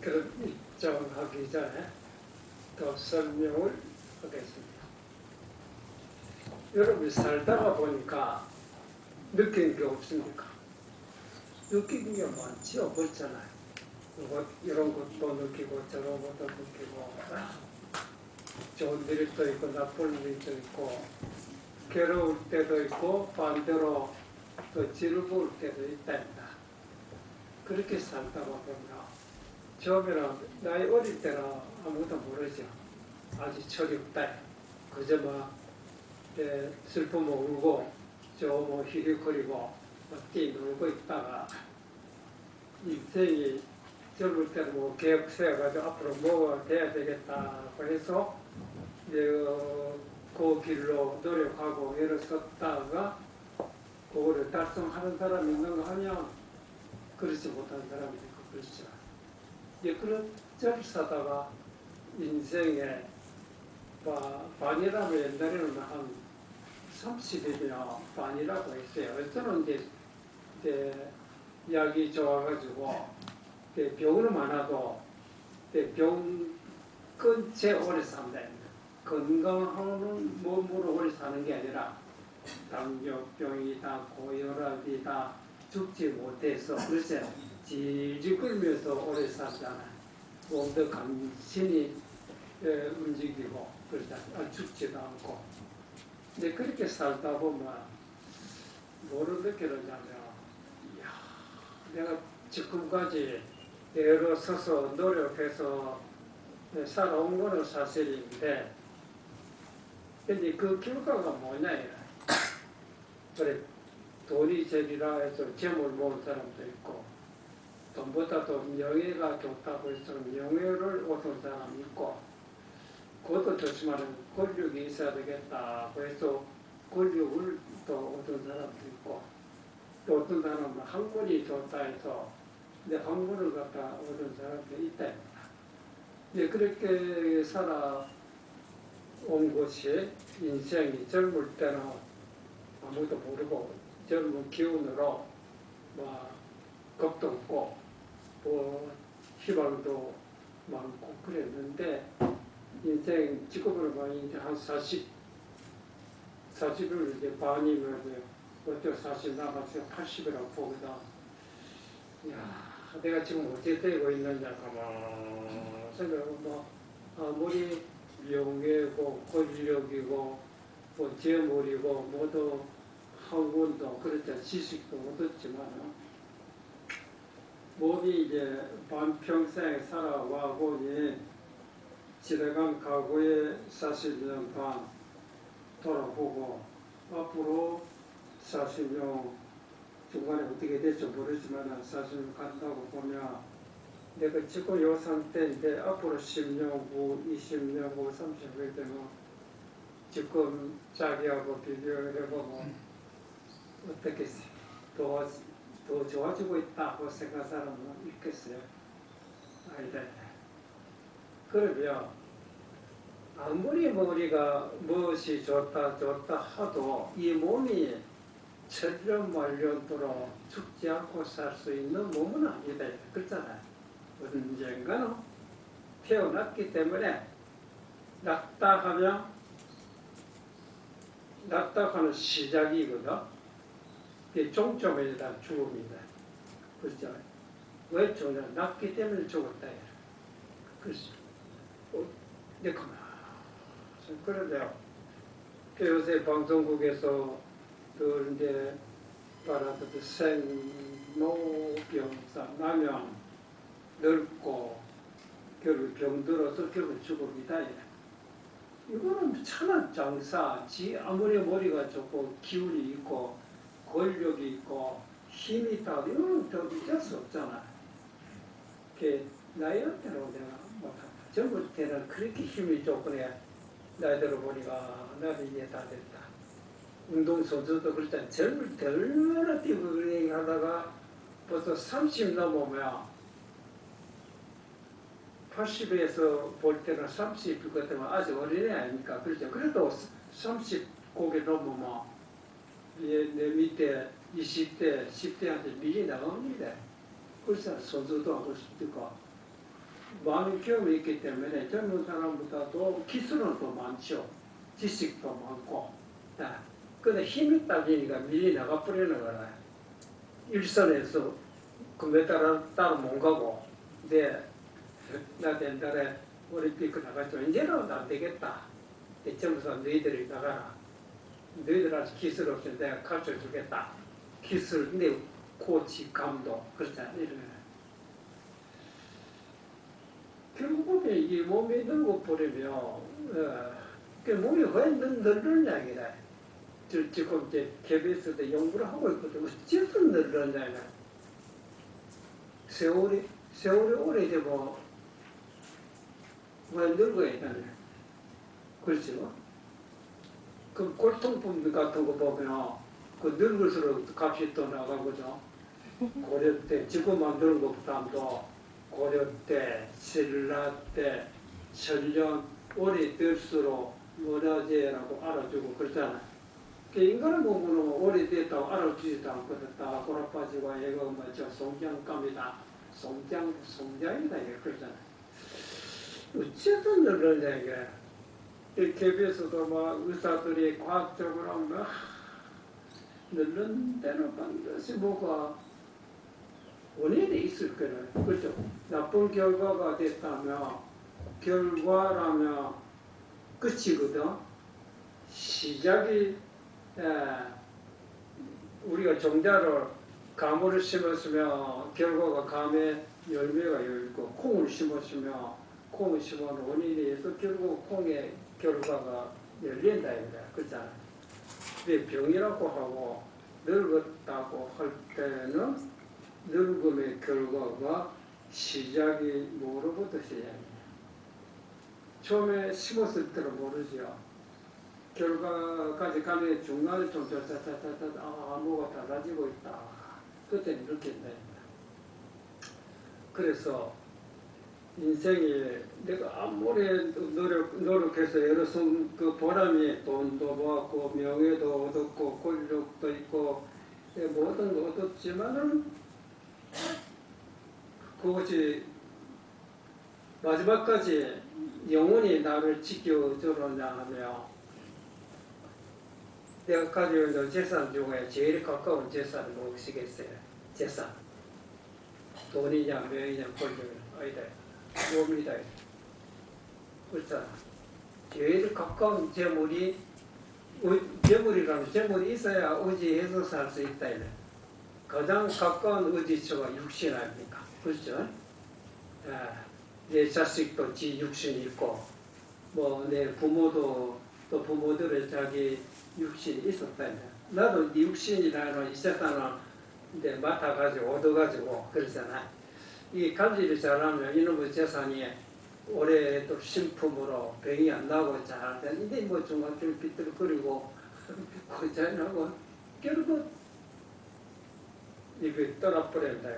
그런 입장하기 전에 더 설명을 하겠습니다. 여러분이 살다가 보니까 느끼는 게 없습니까? 느끼는 게 많지요. 그렇잖아요. 이런 것도 느끼고 저런 것도 느끼고 좋은 일도 있고 나쁜 일도 있고 괴로울 때도 있고 반대로 또 즐거울 때도 있답니다. 그렇게 살다가 보면 처음에는 나이 어릴 때는 아무것도 모르죠. 아주 철없다. 그저 슬픔 울고 좀 히히거리고 뛰놀고 있다가 인생이 젊을 때는 계획 세워가지고 앞으로 뭐가 돼야 되겠다 그래서 그 길로 노력하고 애를 썼다가 그거를 달성하는 사람이 있는가 하면 그렇지 못한 사람이 있고 그렇죠. 그런 사다가 인생에 반이라고 옛날에는 한 30이면 반이라고 했어요. 저는 이제 약이 좋아가지고 병은 많아도 병 끊채 오래 산다. 건강한 몸으로 오래 사는 게 아니라 당뇨병이다, 고혈압이다, 죽지 못해서 그래서 질질 끌면서 오래 살잖아요. 몸도 간신히 움직이고 그러잖아요. 죽지도 않고. 근데 그렇게 살다 보면 뭐를 느끼느냐면 이야, 내가 지금까지 애로 서서 노력해서 살아온 거는 사실인데 근데 그 결과가 뭐냐 그래 돈이 제리라 해서 재물 모은 사람도 있고 돈보다도 명예가 좋다고 해서 명예를 얻은 사람이 있고 그것도 좋지만 권력이 있어야 되겠다 그래서 권력을 또 얻은 사람도 있고 또 어떤 사람은 학문이 좋다 해서 근데 학문을 갖다 얻은 사람도 있다. 그렇게 살아온 것이 인생이 젊을 때는 아무도 모르고 젊은 기운으로 겁도 없고 희망도 많고 그랬는데 인생 지금으로 보면 이제 한 40을 이제 반이면 이제 어쩌 40 남았어요. 80이라고 보거든. 이야, 내가 지금 어떻게 되고 있느냐 가만 생각하면 아무리 명예고 권력이고 재물이고 모두 학문도 그렇죠. 지식도 얻었지만 몸이 이제 반평생 살아와 보니 지나간 과거의 40년 반 돌아보고 앞으로 40년 중간에 어떻게 될지 모르지만 40년 간다고 보면 내가 지금 요 상태인데 앞으로 10년 후, 20년 후, 30년 되면 지금 자기하고 비교를 해보면 어떻겠어요? 더 좋아지고 있다고 생각하는 사람은 있겠어요? 아니다. 그러면 아무리 우리가 무엇이 좋다 하도 이 몸이 천년만년도록 죽지 않고 살 수 있는 몸은 아니다. 그렇잖아요. 언젠가는 태어났기 때문에 낙닥하면 낙닥하는 시작이거든. 그게 종점에 대한 죽음이다. 그렇죠? 왜 죽냐? 낳기 때문에 죽었다. 그렇죠. 그런데요. 요새 방송국에서 이제 말하듯 생로병사 나면 늙고 결국 병들어서 결국 죽음이다. 이거는 천한 장사. 아무리 머리가 좋고 기운이 있고 권력이 있고 힘이 있다. 이거는 더 잊을 수 없잖아. 나이한테는 내가 못한다. 젊을 때는 그렇게 힘이 좋고 나이 들어보니까 나도 이제 다 됐다. 운동선수도 그렇잖아. 젊을 때 얼마나 뛰고 그런 하다가 벌써 30 넘으면 80에서 볼 때는 30 같으면 아직 어린애 아닙니까? 그렇죠. 그래도 30 고개 넘으면 내 밑에 20대, 10대한테 미리 나갑니다. 그래서 선수도 하고 싶고 많은 경험이 있기 때문에 젊은 사람보다도 기술은 더 많죠. 지식도 많고. 근데 힘이 딸리니까 미리 나가 버리는 거라. 일선에서 몇 달 따로 못 가고, 나 옛날에 올림픽 나갔죠. 이제는 안 되겠다. 젊은 사람 너희들이 나가라. 너희들한테 기술 없이 내가 가르쳐 주겠다. 기술, 내 코치, 감독, 그렇잖아. 이러면. 결국에 이 몸이 늙어 버리면, 그 몸이 왜 늙느냐, 지금 이제 KBS도 연구를 하고 있거든. 어째서 늙느냐. 세월이 오래되고, 왜 늙어야 되냐. 그렇죠? 그 골통품 같은 거 보면, 그 늙을수록 값이 또 나가고죠. 고려 때, 지금 만드는 것보다도 고려 때, 신라 때, 천년 오래될수록 문화재라고 알아주고 그러잖아. 그 인간의 몸은 오래됐다고 알아주지도 않거든. 다 골아빠지고 얘가 뭐저 송장감이다. 송장이다. 이게 그러잖아. 어째서 늙느냐 이게. 이 KBS도 막 의사들이 과학적으로 뭐 늙는 데는 반드시 뭐가 원인이 있을 거예요. 그렇죠? 나쁜 결과가 됐다면 결과라면 끝이거든. 시작이 우리가 종자를 가물을 심었으면 결과가 감에 열매가 열고 콩을 심었으면 콩을 심은 원인이 있어 결국 콩의 결과가 열린다 이거야. 그렇잖아. 근데 병이라고 하고 늙었다고 할 때는 늙음의 결과가 시작이 뭐로부터 시작이냐. 처음에 심었을 때는 모르죠. 결과까지 가면 중간에 좀 뭐가 달라지고 있다. 그때는 느낀다. 그래서 인생이 내가 아무리 노력해서 여러 그 보람이 돈도 모았고 명예도 얻었고 권력도 있고 모든 거 얻었지만은 그것이 마지막까지 영원히 나를 지켜주느냐 하며 내가 가지고 있는 재산 중에 제일 가까운 재산은 무엇이겠어요? 재산. 돈이냐 명이냐 권력이냐 아니다. 몸이다. 그렇잖아. 제일 가까운 재물이 재물이 있어야 의지해서 살 수 있다. 가장 가까운 의지처가 육신 아닙니까? 그렇죠? 내 자식도 지 육신이 있고 뭐 내 부모도 또 부모들의 자기 육신이 있었다. 나도 네 육신이라는 이 세상을 이제 맡아가지고 얻어가지고 그러잖아. 이 관리를 잘하면 이놈의 재산이 올해 또 신품으로 병이 안 나고 잘 되는데 뭐 중간쯤 비틀거리고 고장나고 결국 이게 떠나버린다.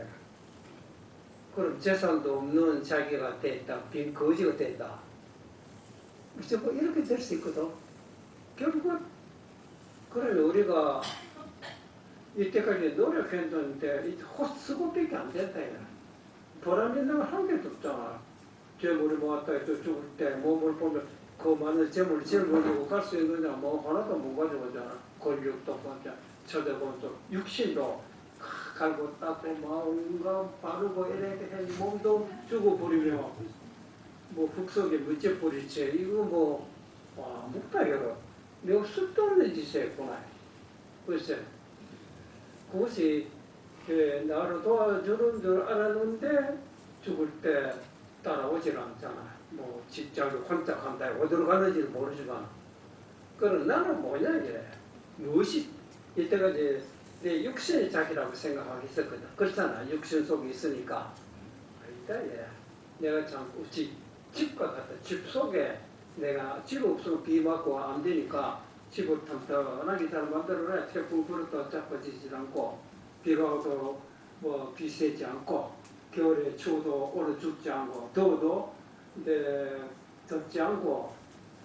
그럼 재산도 없는 자기가 됐다. 빈 거지가 됐다. 뭐 이렇게 될 수 있거든. 결국 그러면 우리가 이때까지 노력했는데 헛수고밖에 안 된다. 보람 있는 건 한 개도 없잖아. 재물을 모았다 해서 죽을 때 몸을 보면 그 많은 재물을 제일 가지고 갈 수 있느냐 뭐 하나도 못 가져가잖아. 권력도 보자 쳐다보면 육신도 갈고 닦고 마음과 바르고 이렇게 해 몸도 죽어버리며 뭐 흙속에 묻혀버리지 이거 뭐 와 묵다여러 매우 쓸데없는 짓을 했구나. 글쎄 그것이 나를 도와주는 줄 알았는데 죽을 때 따라오질 않잖아. 뭐 직장을 혼자 간다 어디로 가는지는 모르지만 그럼 나는 뭐냐 이래. 무엇이 이때까지 내 육신이 자기라고 생각하고 있었거든. 그렇잖아. 육신 속에 있으니까. 아니다 얘. 내가 참 집과 같다. 집 속에 내가 집 없으면 비 맞고 안 되니까 집을 튼튼하게 잘 만들어놔야 태풍 불어도 잡아지지 않고 비가 와도 뭐 비 새지 않고 겨울에 추워도 얼어 죽지 않고 더워도 덥지 않고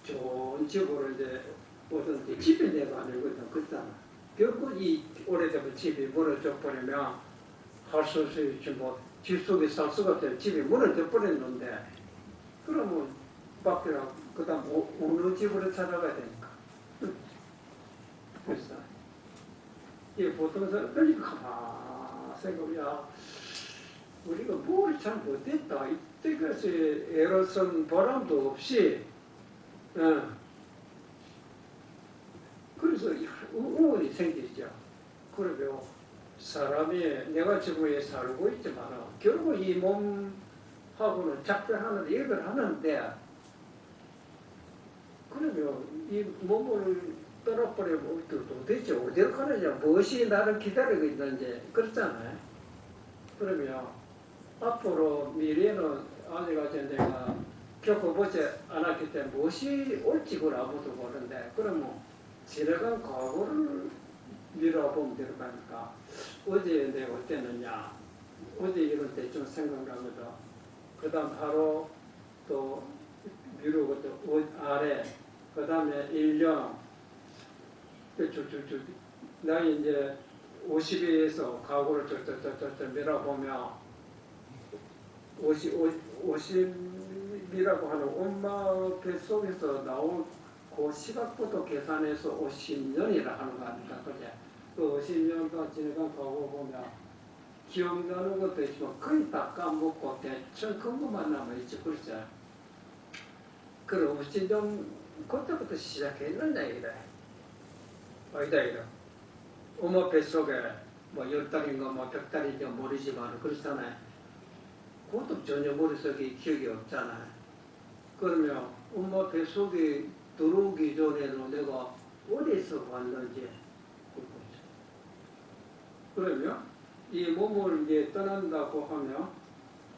좋은 집으로 이제 뭐든지 집이 내가 아니거든. 그렇잖아. 결국 이 오래되면 집이 무너져 버리면 할 수 없이 뭐집 속에 살 수가 없어요. 집이 문을 덮어버렸는데 그러면 밖이라 그다음 어느 집으로 찾아가야 되니까. 그래서 이 보통 사람들이 가만 생각이야. 우리가 뭘 잘 못했다. 이때까지 애를 쓴 보람도 없이, 그래서 우울이 생기죠. 그러면 사람이 내가 지구에 살고 있지만 결국 이 몸하고는 작별하는 얘기를 하는데 그러면 이 몸을 떠나버리면 도대체 어디로 가느냐, 무엇이 나를 기다리고 있는지 그렇잖아요. 그러면 앞으로 미래는 아직까지 내가 겪어보지 않았기 때문에 무엇이 올지 그걸 아무도 모르는데 그러면 지나간 과거를 미뤄보면 될 거니까 어제 내가 어땠느냐, 어제 이럴 때 좀 생각나거든. 그 다음 바로 또 미루고 또 아래, 그 다음에 1년, 나 이제 50에서 과거를 밀어보면 50이라고 하는 엄마 뱃속에서 나온 그 시각부터 계산해서 50년이라 하는 거 아닙니까? 그제? 그 50년 동안 지나간 과거 보면 기억나는 것도 있지만 거의 다 까먹고 대충 그것만 남아있지, 그렇죠? 그럼 50년 그때부터 시작했느냐 이래. 아니다 이래. 엄마 뱃속에 뭐 10달인가 뭐 100달인지 모르지만 그렇잖아요. 그것도 전혀 머릿속에 기억이 없잖아요. 그러면 엄마 뱃속에 들어오기 전에는 내가 어디서 왔는지 그러면 이 몸을 이제 떠난다고 하면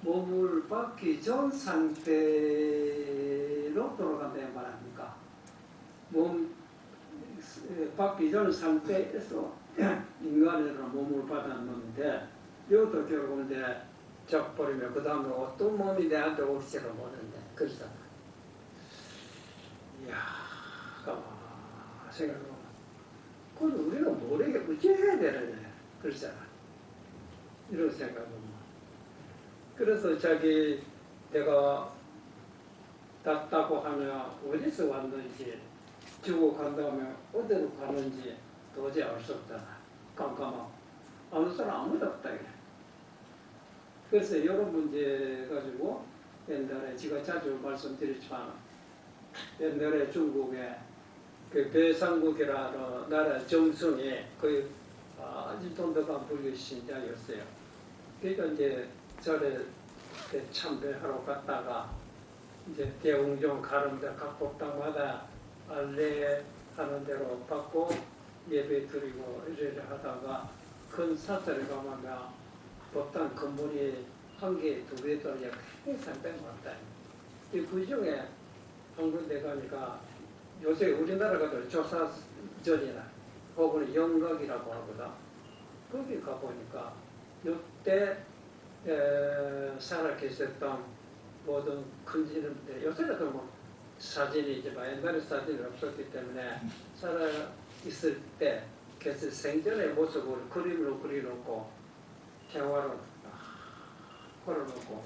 몸을 받기 전 상태로 돌아간다는 말 아닙니까? 몸 받기 전 상태에서 인간으로 몸을 받았는데 이것도 결국 이제 적버리면 그 다음에 어떤 몸이 내한테 올지를 모르는데 그렇잖아. 이야, 가만 생각해보면 그건 우리가 모르게 어찌 해야 되느냐 그렇잖아. 이런 생각은 그래서 자기 내가 닿다고 하면 어디서 왔는지 지고 간 다음에 어디로 가는지 도저히 알 수 없잖아. 깜깜하고 아무 사람 아무도 없다 이래. 그래서 이런 문제 가지고 옛날에 제가 자주 말씀드렸지만 옛날에 중국에 그 배상국이라는 나라 정성에 거의 아주 돈독한 불교 신자였어요. 그러니까 이제 절에 참배하러 갔다가 이제 대웅종 가는데 각 법당마다 안내하는 대로 받고 예배 드리고 이래 하다가 큰 사찰에 가면 법당 건물이 한 개, 두 개 떨어져 크게 상당히 많다. 그 중에 한 군데 가니까 요새 우리나라가 조사전이나 혹은 영각이라고 하거든. 거기 가보니까 이때 살아 계셨던 모든 큰지는데 요새는 뭐 사진이지만 옛날에 사진이 없었기 때문에 살아 있을 때 계속 생전의 모습을 그림으로 그려놓고 생활을 걸어놓고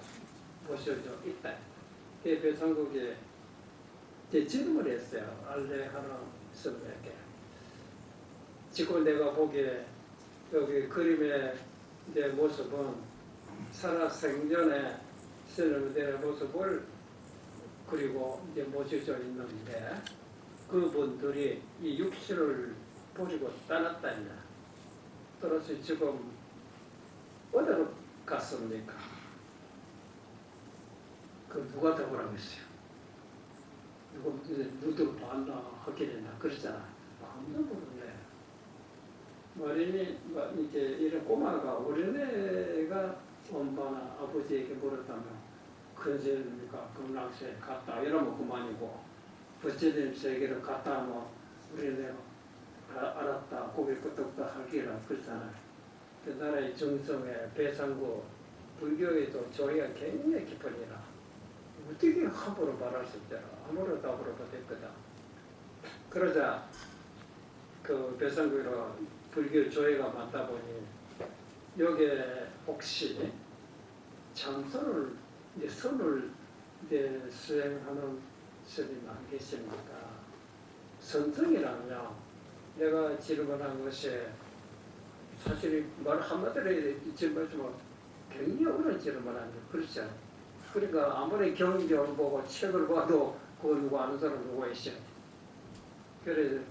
모셔져 있다. 그 배상국에 제 질문을 했어요. 알레하는 선배에게. 지금 내가 보기에 여기 그림의 내 모습은 살아 생전에 스님들의 모습을 그리고 이제 모셔져 있는데 그분들이 이 육신을 버리고 떠났다냐. 떨어서 지금 어디로 갔습니까? 그 누가 더보라고 했어요? 누구를 봤나 하기는 그러잖아. 아무도 모르네. 어린이 이제 이런 꼬마가 어린애가 엄마나 아버지에게 물었다면 큰세입니까? 극락세 갔다 이러면 그만이고 부처님 세계를 갔다 하면 우리는 알았다 고개 끄덕다 하기라 그렇잖아요. 그 나라의 정성에 배상구 불교에도 조리가 굉장히 깊으니라 어떻게 함부로 말할 수 있더라. 아무로 답으로 못했거든. 그러자 그 배상구로 불교 조예가 많다 보니 여기에 혹시 참선을 이제 선을 이제 수행하는 스님 안 계십니까? 선성이라면 내가 질문한 것이 사실 말 한마디로 질문하지만 굉장히 어려운 질문하는 그렇죠. 그러니까 아무리 경경을 보고 책을 봐도 그거 누구 아는 사람 누구 있어요. 그래서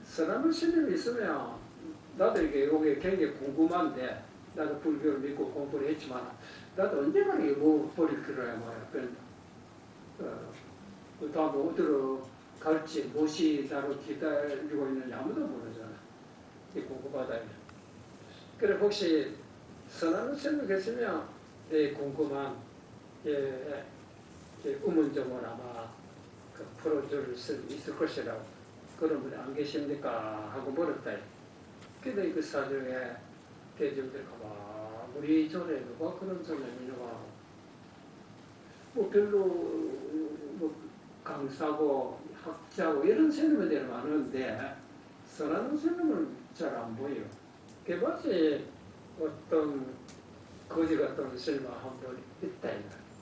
선하는 스님이 있으면 나도 이게 요게 굉장히 궁금한데 나도 불교를 믿고 공부를 했지만 나도 언젠가 이게 뭐 버릴 필요야 뭐야. 그 다음 어디로 갈지 무엇이 나를 기다리고 있는지 아무도 모르잖아. 이 공부받아야. 그래 혹시 선하는 스님이 계시면 궁금한 의문점을 아마 풀어줄 수 있을 것이라고. 그런 분이 안 계십니까? 하고 물었다. 근데 그 사정에 대중들이 우리 전에 누가 그런 사람이냐고 뭐 별로 뭐 강사고 학자고 이런 스님들이 많은데 선하는 스님은 잘 안 보여. 그것이 어떤 거지 같은 스님 한 분 있다.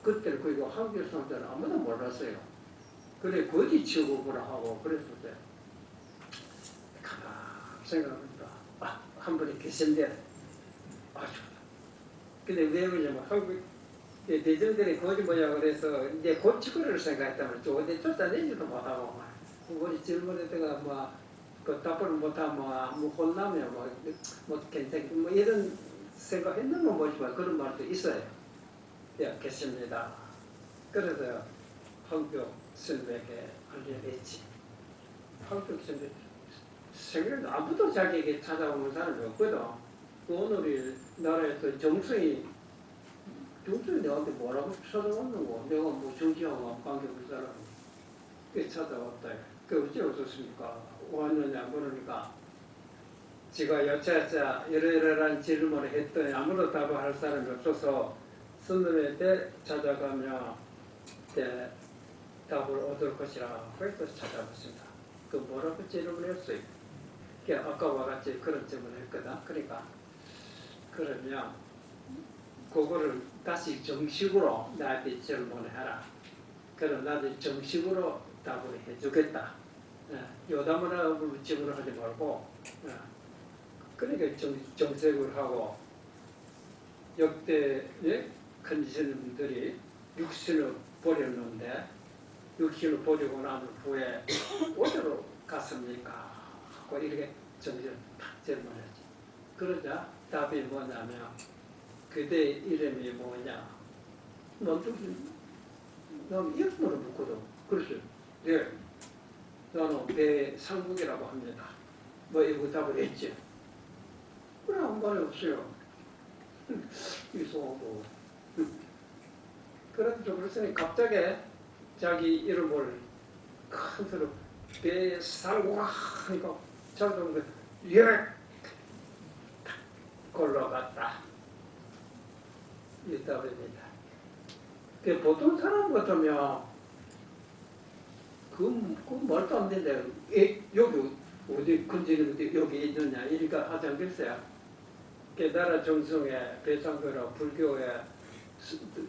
그때는 그리고 한국 사람들은 아무도 몰랐어요. 그래 거지 취급을 하고 그랬을 때 가만 생각합니다. 한 분이 계신데 아주 근데 왜 그러냐면 한국 대중들이 거지 뭐냐 그래서 이제 고치거리를 생각했다면 저한테 쫓아내지도 못하고 우리 질문에다가 그 답을 못하면 뭐 혼나면 뭐 괜찮게 뭐 이런 생각했는 건 뭐지만 그런 말도 있어요. 예, 계십니다. 그래서 한국 스님에게 알려냈지. 한국 스님 생각도 아무도 자기에게 찾아오는 사람이 없거든. 오늘 나라에서 정수이 내한테 뭐라고 찾아왔는고 내가 뭐 정치하고 관계없는 사람 그 찾아왔다. 그 어찌 없었습니까? 왔느냐 그러니까 지가 여차여차 이러이러한 질문을 했더니 아무도 답을 할 사람이 없어서 스님한테 찾아가며 답을 얻을 것이라 그래서 찾아봤습니다. 그 뭐라고 질문을 했어요? 아까와 같이 그런 질문을 했거든. 그러니까 그러면 그거를 다시 정식으로 나한테 질문을 해라. 그럼 나도 정식으로 답을 해주겠다. 요담을 하고 질문을 하지 말고 그러니까 정색을 하고 역대 큰 스님들이 육신을 버렸는데 육신을 버리고 난 후에 어디로 갔습니까? 하고 이렇게 정신을 탁 질문하지. 그러자 답이 뭐냐면 그대 이름이 뭐냐? 너는 이름으로 묻거든. 그래서 네, 나는 배상국이라고 합니다. 뭐 이거 답을 했지. 그래 아무 말이 없어요. 이상하고. 그랬으니 갑자기 자기 이름을 큰 소리로 배상국 하니까 자기도 예 걸러갔다. 이 답입니다. 보통 사람 같으면 그 말도 안 되는데 여기 어디 근처에 여기 있느냐 이러니까 하지 않겠어요. 깨달아 정성에 배상교라 불교에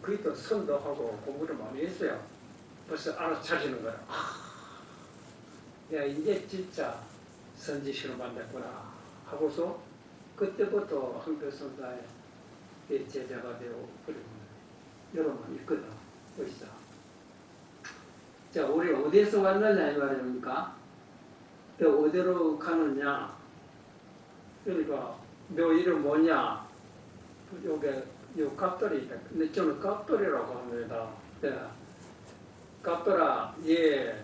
그것도 선도하고 공부를 많이 했어요. 벌써 알아차리는 거야. 야 이제 진짜 선지시로 만났구나 하고서 그때부터 한교선사의 제자가 되고 그리고 여러 번 있거든. 보시죠. 자, 우리 어디에서 왔느냐 이 말입니까? 어디로 가느냐? 그러니까 너 이름 뭐냐? 요게 요 갑돌이 있다. 근데 저는 갑돌이라고 합니다. 네. 갑돌아, 얘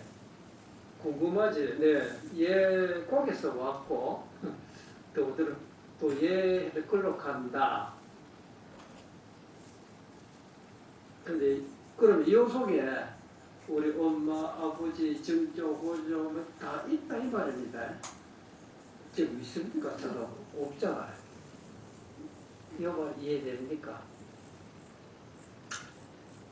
궁금하지? 네, 얘 거기서 왔고 또 어디로 또 얘 끌러 간다. 근데 그럼 이 속에 우리 엄마, 아버지, 증조, 고조 다 있다 이 말입니다. 지금 있습니까? 저도 없잖아요. 이거 이해됩니까?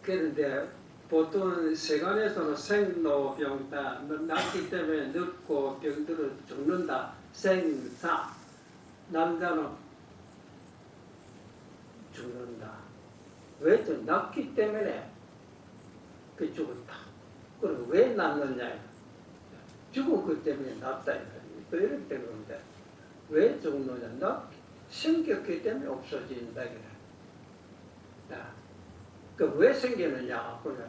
그런데 보통 세간에서는 생로병다 낳기 때문에 늙고 병들어 죽는다. 생사 남자는 죽는다. 왜? 좀 낳기 때문에 그 죽었다. 그럼 왜 낳느냐? 죽은 것 때문에 낳았다. 또 이렇게 된 건데 왜 죽느냐? 생겼기 때문에 없어진다. 그 왜 생기느냐? 그래.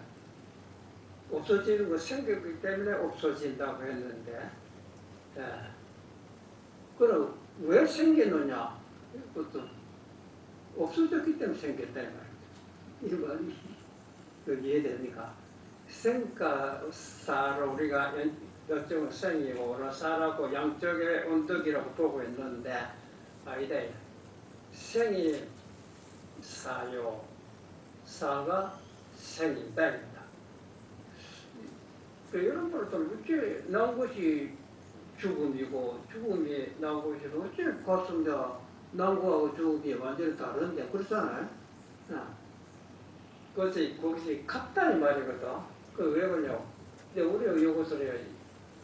없어지는 거 생겼기 때문에 없어진다고 했는데, 그럼 왜 생기느냐? 이것도 없어졌기 때문에 생겼다 이 말이죠. 이 말이 이해됩니까? 생가사로 우리가 이쪽은 생이고 사라고 양쪽에 언덕이라고 보고 있는데 아니다. 생이 사요, 사가 생이다. 이런 걸 또 어째 나온 것이 죽음이고 죽음이 나온 것이 어째 같습니다. 나온 거하고 죽음이 완전히 다른데 그렇잖아요. 그것이 같다 이 말이거든. 그 왜 그러냐고. 근데 우리가 이것을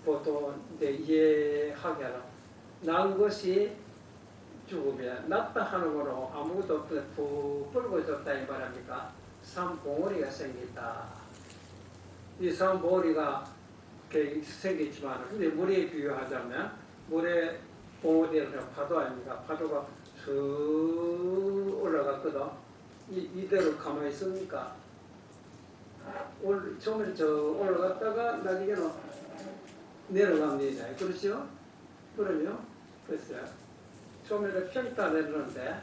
보통 이해하게 하라. 난 것이 죽음이야. 낫다 하는 거로 아무것도 없는데 푹 불고 있었다 이 말합니까? 산봉우리가 생겼다. 이 산봉우리가 생겼지만 근데 물에 비유하자면 물에 봉우리에서 파도 아닙니까? 파도가 슥 올라갔거든. 이대로 가만히 있으니까 처음에 저 올라갔다가 나중에는 내려갑니다. 그렇죠? 그러면 글쎄요. 처음에는 평타 내리는데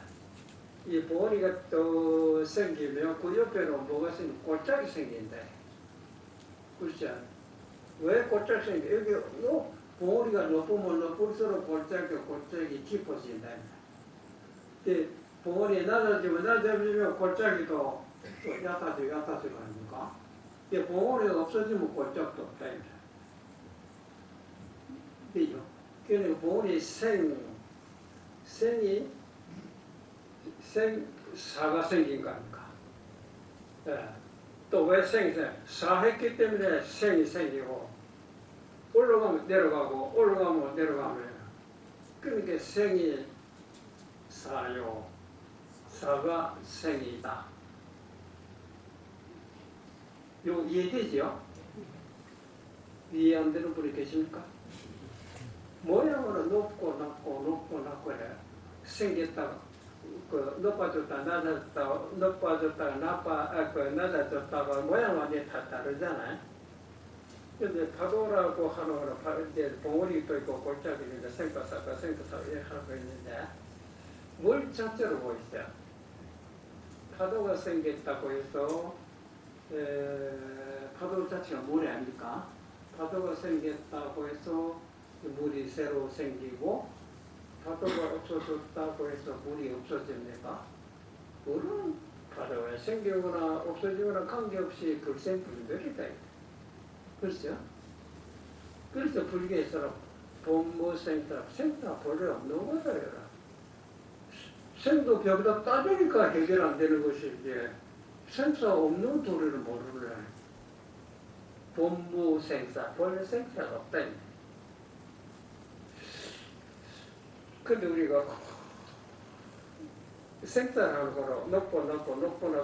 이 봉우리가 또 생기면 그 옆에는 뭐가 생기면 골짜기 생긴대. 그렇죠? 왜 골짜기 생겨? 여기 봉우리가 높으면 높을수록 골짜기 깊어진다. 봉우리 낮아지면 골짜기도 얕아지고 아닙니까? 봉우리가 없어지면 골짜기도 없다. 그죠? 그러니까 봉우리 사가 생긴 거 아닙니까? 또 왜 사했기 때문에 생이 생기고 올라가면 내려가고 올라가면 내려가면 그러니까 생이 사요, 사가 생이다. 요 이해되죠? 이해 안 되는 분이 계십니까? 모양으로 높고 낮고 생겼다가 높아졌다 낮아졌다가 낮아졌다가 모양 완전히 다 다르잖아요. 근데 파도라고 하는 거는 이제 봉우리도 있고 골짜기인데 생가사가 이렇게 하고 있는데 물 자체로 보이세요. 파도가 생겼다고 해서 파도 자체가 물이 아닙니까? 파도가 생겼다고 해서 물이 새로 생기고 파도가 없어졌다고 해서 물이 없어집니까? 물은 파도가 생기거나 없어지거나 관계없이 불생불멸이다. 그렇죠? 그래서 불교에서는 본무생사, 생사 본래 없는 거다. 생도 벽에다 따지니까 해결 안 되는 것이지 생사 없는 도리를 모르래. 본무생사, 본래 생사가 없다. 근데 우리가 생사라는 거로 높고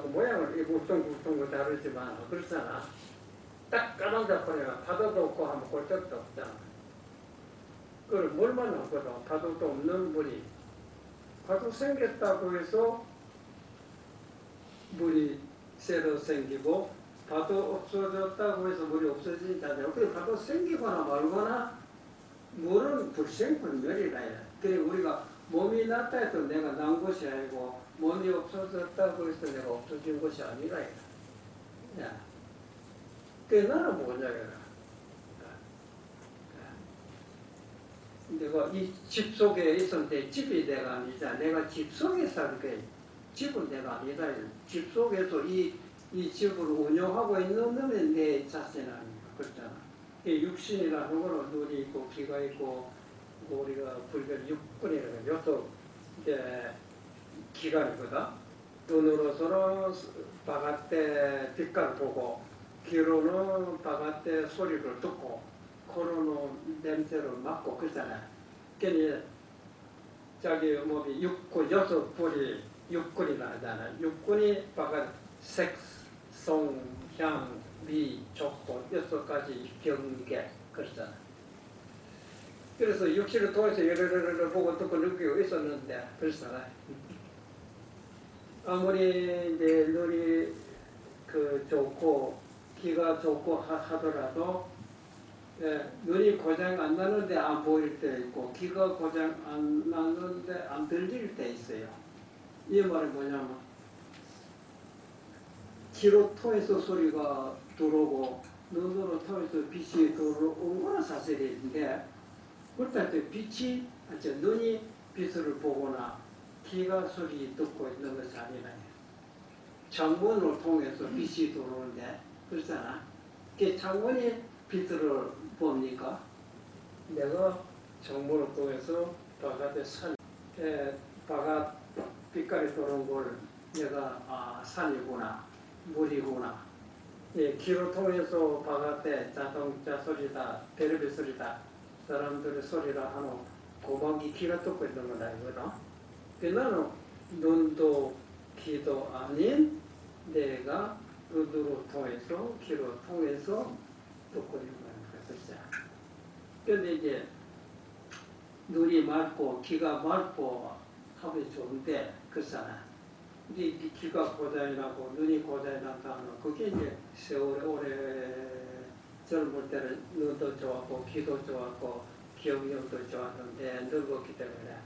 모양을 울퉁불퉁 다르지만 그렇잖아. 딱 까만다 보니까 파도도 없고 하면 골짜기도 없잖아. 그걸 물만 없거든. 파도도 없는 물이. 파도 생겼다고 해서 물이 새로 생기고 파도 없어졌다고 해서 물이 없어지잖아요. 그래 파도 생기거나 말거나 물은 불생불멸이라 해. 그래 우리가 몸이 낫다 해도 내가 난 것이 아니고 몸이 없어졌다고 해서 내가 없어진 것이 아니라 해. 그게 나는 뭐냐면 내가 이 집 속에 있었는데 집이 내가 아니잖아. 내가 집 속에 살게 집은 내가 아니다. 집 속에서 이 집을 운영하고 있는 놈이 내 자신 아닙니까? 그렇잖아. 육신이라는 거는 눈이 있고 귀가 있고 우리가 불교 육군이라는 여섯 기관이거든. 눈으로서는 바깥에 빛깔 보고 귀로는 바깥에 소리를 듣고 코로는 냄새를 맡고 그러잖아요. 그러니 자기 몸이 육구 여섯 불이 육군이라 하잖아요. 육군이 바깥 색, 송, 향, 미, 족보 6가지 경계 그렇잖아요. 그래서 육신을 통해서 여러를 보고 듣고 느끼고 있었는데 그렇잖아요. 아무리 이제 눈이 좋고 귀가 좋고 하더라도 눈이 고장 안 나는데 안 보일 때 있고 귀가 고장 안 나는데 안 들릴 때 있어요. 이 말은 뭐냐면 귀로 통해서 소리가 들어오고 눈으로 통해서 빛이 들어오는 거는 사실인데 그럴 때 빛이 눈이 빛을 보거나 귀가 소리 듣고 있는 것이 아니라요. 창문을 통해서 빛이 들어오는데 그렇잖아. 그 창문이 빛을 봅니까? 내가 창문을 통해서 바깥에 바깥 빛깔이 들어온 걸 내가 산이구나 물이구나. 귀로 통해서 바깥에 자동차 소리다 텔레비 소리다 사람들의 소리라 하는 고막이 귀가 듣고 있는 건 아니거든. 그 나는 눈도 귀도 아닌 내가 눈으로 통해서 귀로 통해서 듣고 있는 거야. 그런데 이제 눈이 맑고 귀가 맑고 하면 좋은데 그렇잖아. 이제 귀가 고장이 나고 눈이 고장이 난다면 그게 이제 세월에 오래 젊을 때는 눈도 좋았고 귀도 좋았고 기억력도 좋았는데 늙었기 때문에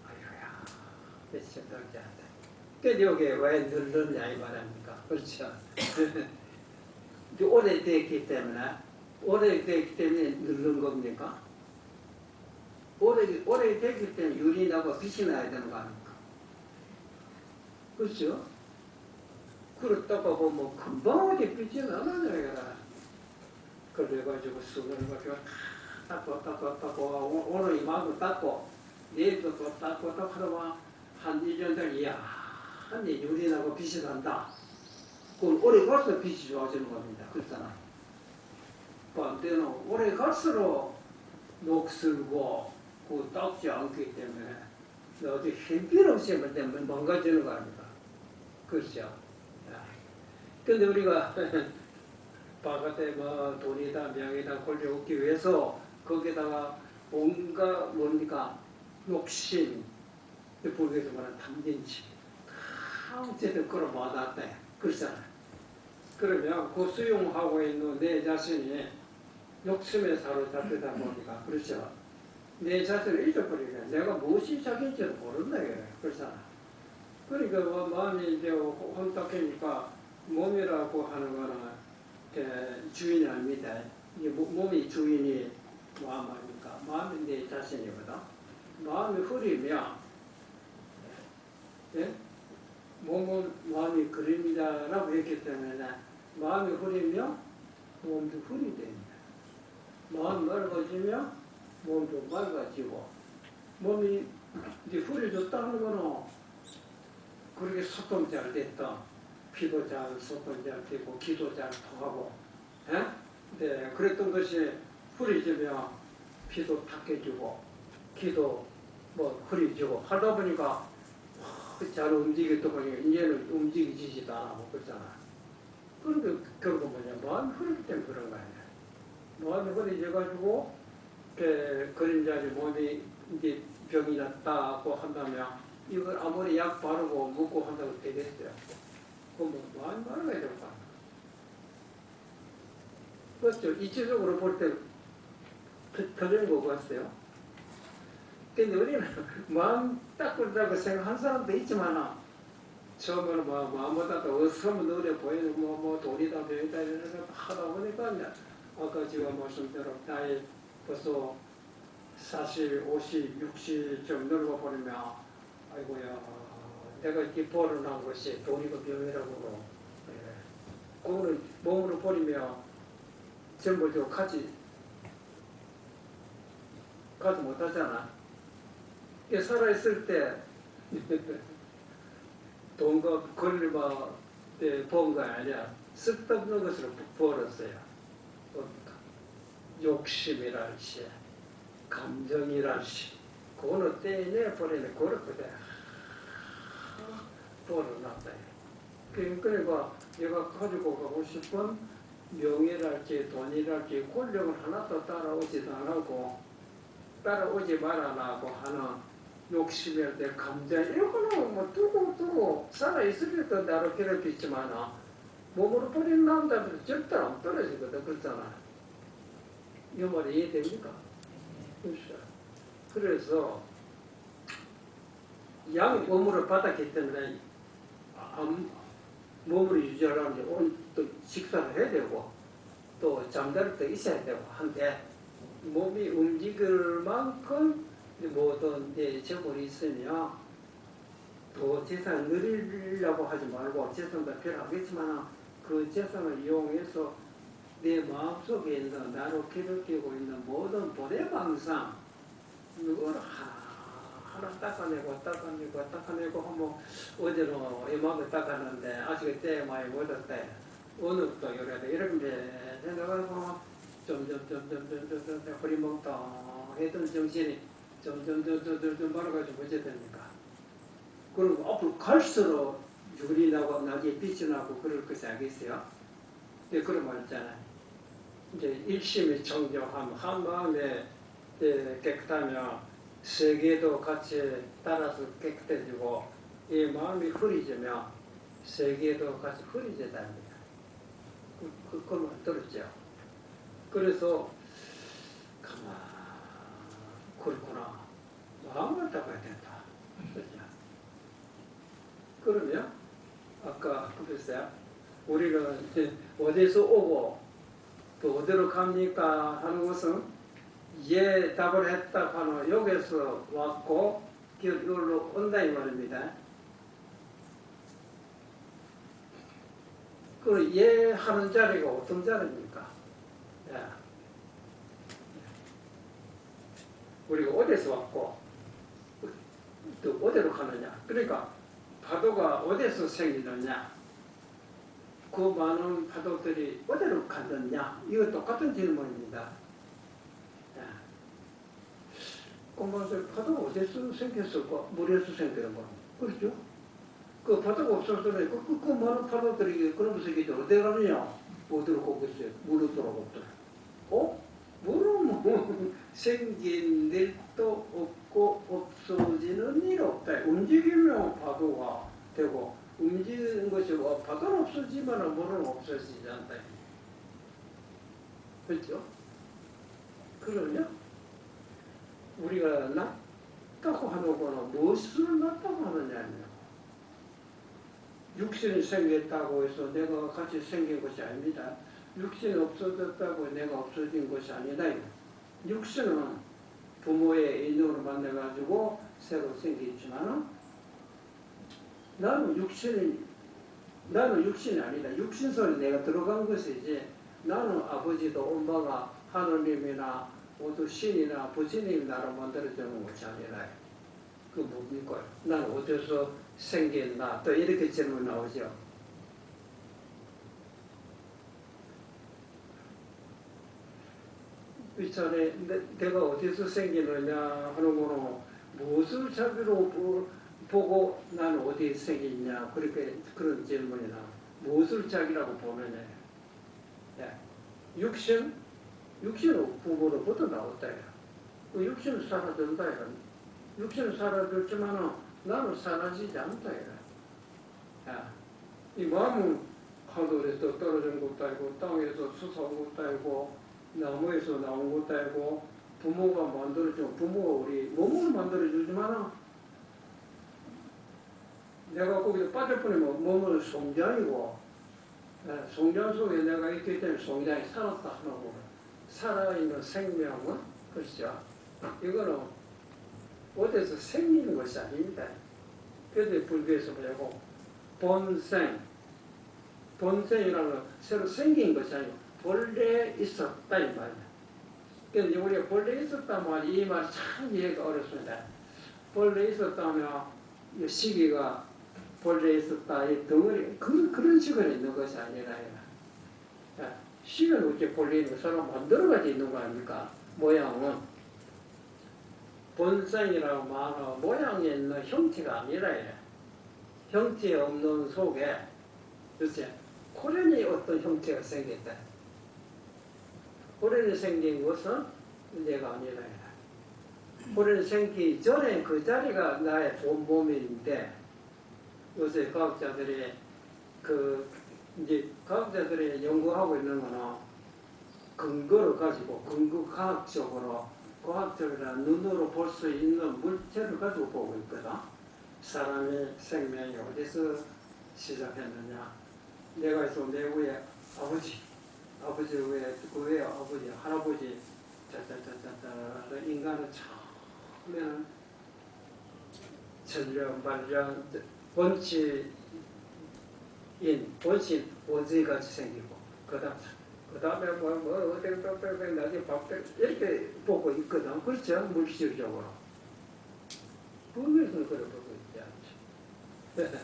아유야 며칠 늙지 않다. 근데 여기 왜 늙느냐 이 말입니까? 그렇죠. 오래됐기 때문에 늙는 겁니까? 오래됐기 때문에 윤이 나고 빛이 나야 되는 거 아닙니까? 그렇죠? 그렇다고 보면 금방 어디 빛이 나잖아요. 그래가지고 수건을 가지고 닦고 오늘 이만큼 닦고 내일도 또 닦고 또 하루만 한 1년 전 이야 한데 윤이 나고 빛이 난다. 그건 오래 갈수록 빛이 좋아지는 겁니다. 그렇잖아. 반대는 오래 갈수록 녹슬고 닦지 않기 때문에 어디 햇빛 없이 망가지는 거 아닙니까? 그렇죠. 근데 우리가 바깥에 뭐 돈이다 명이다 권리 얻기 위해서 거기다가 뭔가 뭡니까 욕심 불교에서 말하는 탐진치 다 어쨌든 끌어모았대. 그렇잖아. 그러면 그 수용하고 있는 내 자신이 욕심에 사로잡히다 보니까 그렇죠. 내 자신을 잊어버리게 내가 무엇이 자기인지를 모른다 이거예요. 그렇잖아. 그러니까 마음이 이제 혼탁하니까 몸이라고 하는 거는 주인이 아닙니다. 몸이 주인이 마음 아닙니까? 마음이 내 자신이거든. 마음이 흐리면 몸은 마음이 그림이다라고 했기 때문에 마음이 흐리면 몸도 흐리 됩니다. 마음이 맑아지면 몸도 맑아지고 몸이 이제 흐려졌다는 거는 그렇게 소통 잘 됐다. 피도 잘 소통 잘 되고 기도 잘 통하고 네, 그랬던 것이 흐려지면 피도 탁해지고 기도 뭐 흐려지고 하다 보니까 잘 움직였던 거니까 이제는 움직이지도 않고 그렇잖아. 그런데 결국 뭐냐 마음이 흐르기 때문에 그런 거 아니야. 마음이 흐려져가지고 그림자리 몸이 이제 병이 났다고 한다면 이걸 아무리 약 바르고 먹고 한다고 되겠어요. 그럼 뭐 많이 바르야 될 거 아니야. 그렇죠. 이치적으로 볼 때 터지는 거 같아요. 근데 우리는 마음 닦으려고 생각한 사람도 있지만 처음에는 마음보다도 어서면 노래 보이는 돈이다 병이다 이런 거 하다 보니까 아까 제가 말씀대로 나이 벌써 40, 50, 60좀 늙어버리면 아이고야 내가 이렇게 벌어난 것이 돈이고 병이라고 그거는 몸으로 버리면 전부 저 가지 못하잖아. 살아있을 때 돈과 권리만 본 거 아니야. 쓸데없는 것으로 벌었어요. 욕심이랄지 감정이랄지 그거는 떼내 버리네. 그걸 그대 벌어놨다. 그러니까 얘가 가지고 가고 싶은 명예랄지 돈이랄지 권력을 하나도 따라오지도 않고 따라오지 말아라고 하는 욕심일 때 감정 이거는 뭐 두고 살아있을 때도 나를 괴롭히지만 몸으로 버린 남자들은 절대로 안 떨어지거든. 그렇잖아. 이 말이 이해됩니까? 그래서 양 몸으로 받았기 때문에 몸을 유지하려면 오늘 또 식사를 해야 되고 또 잠자리 또 있어야 되고 한데 몸이 움직일 만큼 모든 재물이 있으면 또 재산을 늘리려고 하지 말고 재산도 필요하겠지만 그 재산을 이용해서 내 마음속에 있는 나로 괴롭히고 있는 모든 보내방상 이걸 하나 닦아내고 하면 어제는 이만큼 닦았는데 아직 때 많이 못했대. 오늘 또 이렇게 생각하고 점점 흐리멍텅 했던 정신이 점점 말아가지고 어째 됩니까? 그리고 앞으로 갈수록 윤이 나고 나중에 빛이 나고 그럴 것이 알겠어요? 네, 그런 말 있잖아요. 이제 일심이 청정하면 한 마음에 깨끗하면 세계도 같이 따라서 깨끗해지고 이 마음이 흐리지면 세계도 같이 흐리져답니다. 그 말 들었죠? 그래서 그렇구나. 마음을 닦아야 된다. 그러면 아까 그랬어요. 우리는 이제 어디서 오고 또 어디로 갑니까 하는 것은 예 답을 했다 하는 여기서 왔고 여기로 온다 이 말입니다. 그 예 하는 자리가 어떤 자리입니까? 예. 우리가 어디서 왔고 또 어디로 가느냐. 그러니까 파도가 어디서 생기느냐. 그 많은 파도들이 어디로 가느냐. 이거 똑같은 질문입니다. 그러면서 파도가 어디서 생겼을까? 물에서 생기는 거. 그렇죠? 그 파도가 없었으면 그 많은 파도들이 그런 새끼들 어디 가느냐? 어디로 가고 있어요? 물로 들어가고 있어요. 물은 생긴 일도 없고 없어지는 일 없다. 움직이면 파도가 되고 움직이는 것이 파도는 없어지면 물은 없어지지 않다. 그렇죠? 그러냐? 우리가 낫다고 하는 거는 무엇을 낫다고 하느냐면 육신이 생겼다고 해서 내가 같이 생긴 것이 아닙니다. 육신이 없어졌다고 내가 없어진 것이 아니다. 육신은 부모의 인연으로 만나가지고 새로 생겼지만 나는 육신이 아니다. 육신선에 내가 들어간 것이지 나는 아버지도 엄마가 하느님이나 모두 신이나 부처님이 나를 만들어주는 것이 아니라 그 뭡니까? 나는 어디서 생겼나? 또 이렇게 질문 나오죠. 이 전에 내가 어디서 생기느냐 하는 거는 무엇을 자기로 보고 나는 어디에 생겼냐 그런 질문이 나와. 무엇을 자기라고 보느냐. 육신은 부모로부터 나왔다. 그 육신은 사라진다. 육신은 사라졌지만 나는 사라지지 않다. 이 마음은 하늘에서 떨어진 것도 아니고 땅에서 솟아온 것도 아니고 나무에서 나온 것도 아니고 부모가 만들어준 부모가 우리 몸을 만들어주지만 내가 거기서 빠져버리면 몸은 송장이고 송장 속에 내가 있기 때문에 송장이 살았다 하는 거. 살아있는 생명은 그렇죠. 이거는 어디서 생기는 것이 아닙니다. 그래서 불교에서 뭐냐고 본생이라는 건 새로 생긴 것이 아니고 본래 있었다 이 말이야. 그런데 우리가 본래 있었다 말이 이 말 참 이해가 어렵습니다. 본래 있었다면 이 시기가 본래 있었다 이 덩어리 그런 시간이 있는 것이 아니라 시간은 어째 본래 있는 거 사람 만들어가지고 있는 거 아닙니까? 모양은 본생이라고 말하는 모양에 있는 형태가 아니라 형체 없는 속에 그렇지? 호련이 어떤 형체가 생겼다. 호련이 생긴 것은 내가 아니라. 호련이 생기기 전에 그 자리가 나의 본 몸인데 요새 과학자들이 이제 과학자들이 연구하고 있는 거는 근거를 가지고 근거과학적으로 과학적이나 눈으로 볼 수 있는 물체를 가지고 보고 있거든. 사람의 생명이 어디서 시작했느냐. 내가 있으면 내 위에 아버지 위에 그 위에 아버지, 할아버지, 짜짜짜짜짜 인간은 처음에는 전령, 말령, 본치인, 본신, 원숭이같이 생기고 그 다음에 어디 나중에 밥들 이렇게 보고 있거든. 그렇죠? 물질적으로. 분명히 그걸 보고 있지 않죠.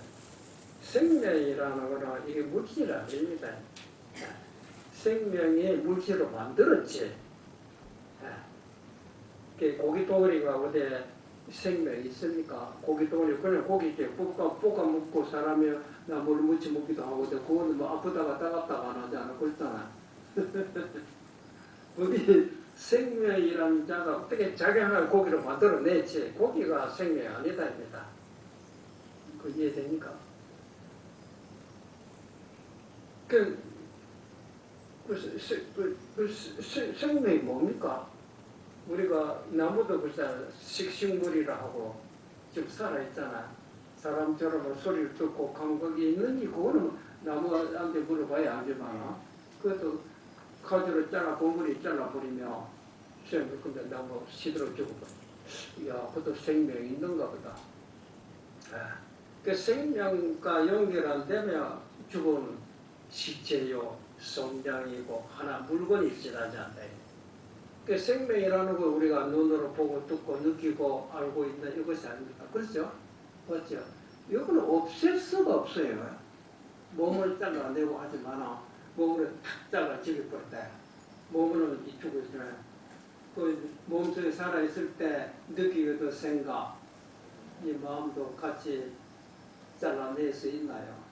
생명이라는 거는 이게 물질 아닙니다. 생명이 물질로 만들었지. 고기 덩어리가 어디 생명이 있습니까? 고기 덩어리 그냥 고기 이렇게 볶아 먹고 사람이 나물 무치 먹기도 하고 그거는 뭐 아프다가 따갑다가 안 하지 않아 그렇잖아. 어디 생명이라는 자가 어떻게 자기 하나 고기를 만들어냈지. 고기가 생명이 아니다입니다. 그 이해됩니까? 생명이 뭡니까? 우리가 나무도 그렇잖아. 식식물이라 하고 좀 살아있잖아. 사람처럼 소리를 듣고 감각이 있는지 그거는 나무한테 물어봐야 알지만 그것도 가지로 잘라 봉구리 잘라버리며 생명 근데 나무 시들어 죽어버려. 야 그것도 생명이 있는가 보다. 그 생명과 연결 안 되면 죽은 시체요 성장이고 하나 물건이 일치하지 않다. 그 생명이라는 걸 우리가 눈으로 보고 듣고 느끼고 알고 있는 이것이 아닙니까? 그렇죠? 맞죠? 이거는 없앨 수가 없어요. 몸을 잘라내고 하지만 몸을 탁 잘라 죽여버렸다. 몸은 죽고 있으면 그 몸속에 살아있을 때 느끼게 생각, 이 마음도 같이 잘라낼 수 있나요?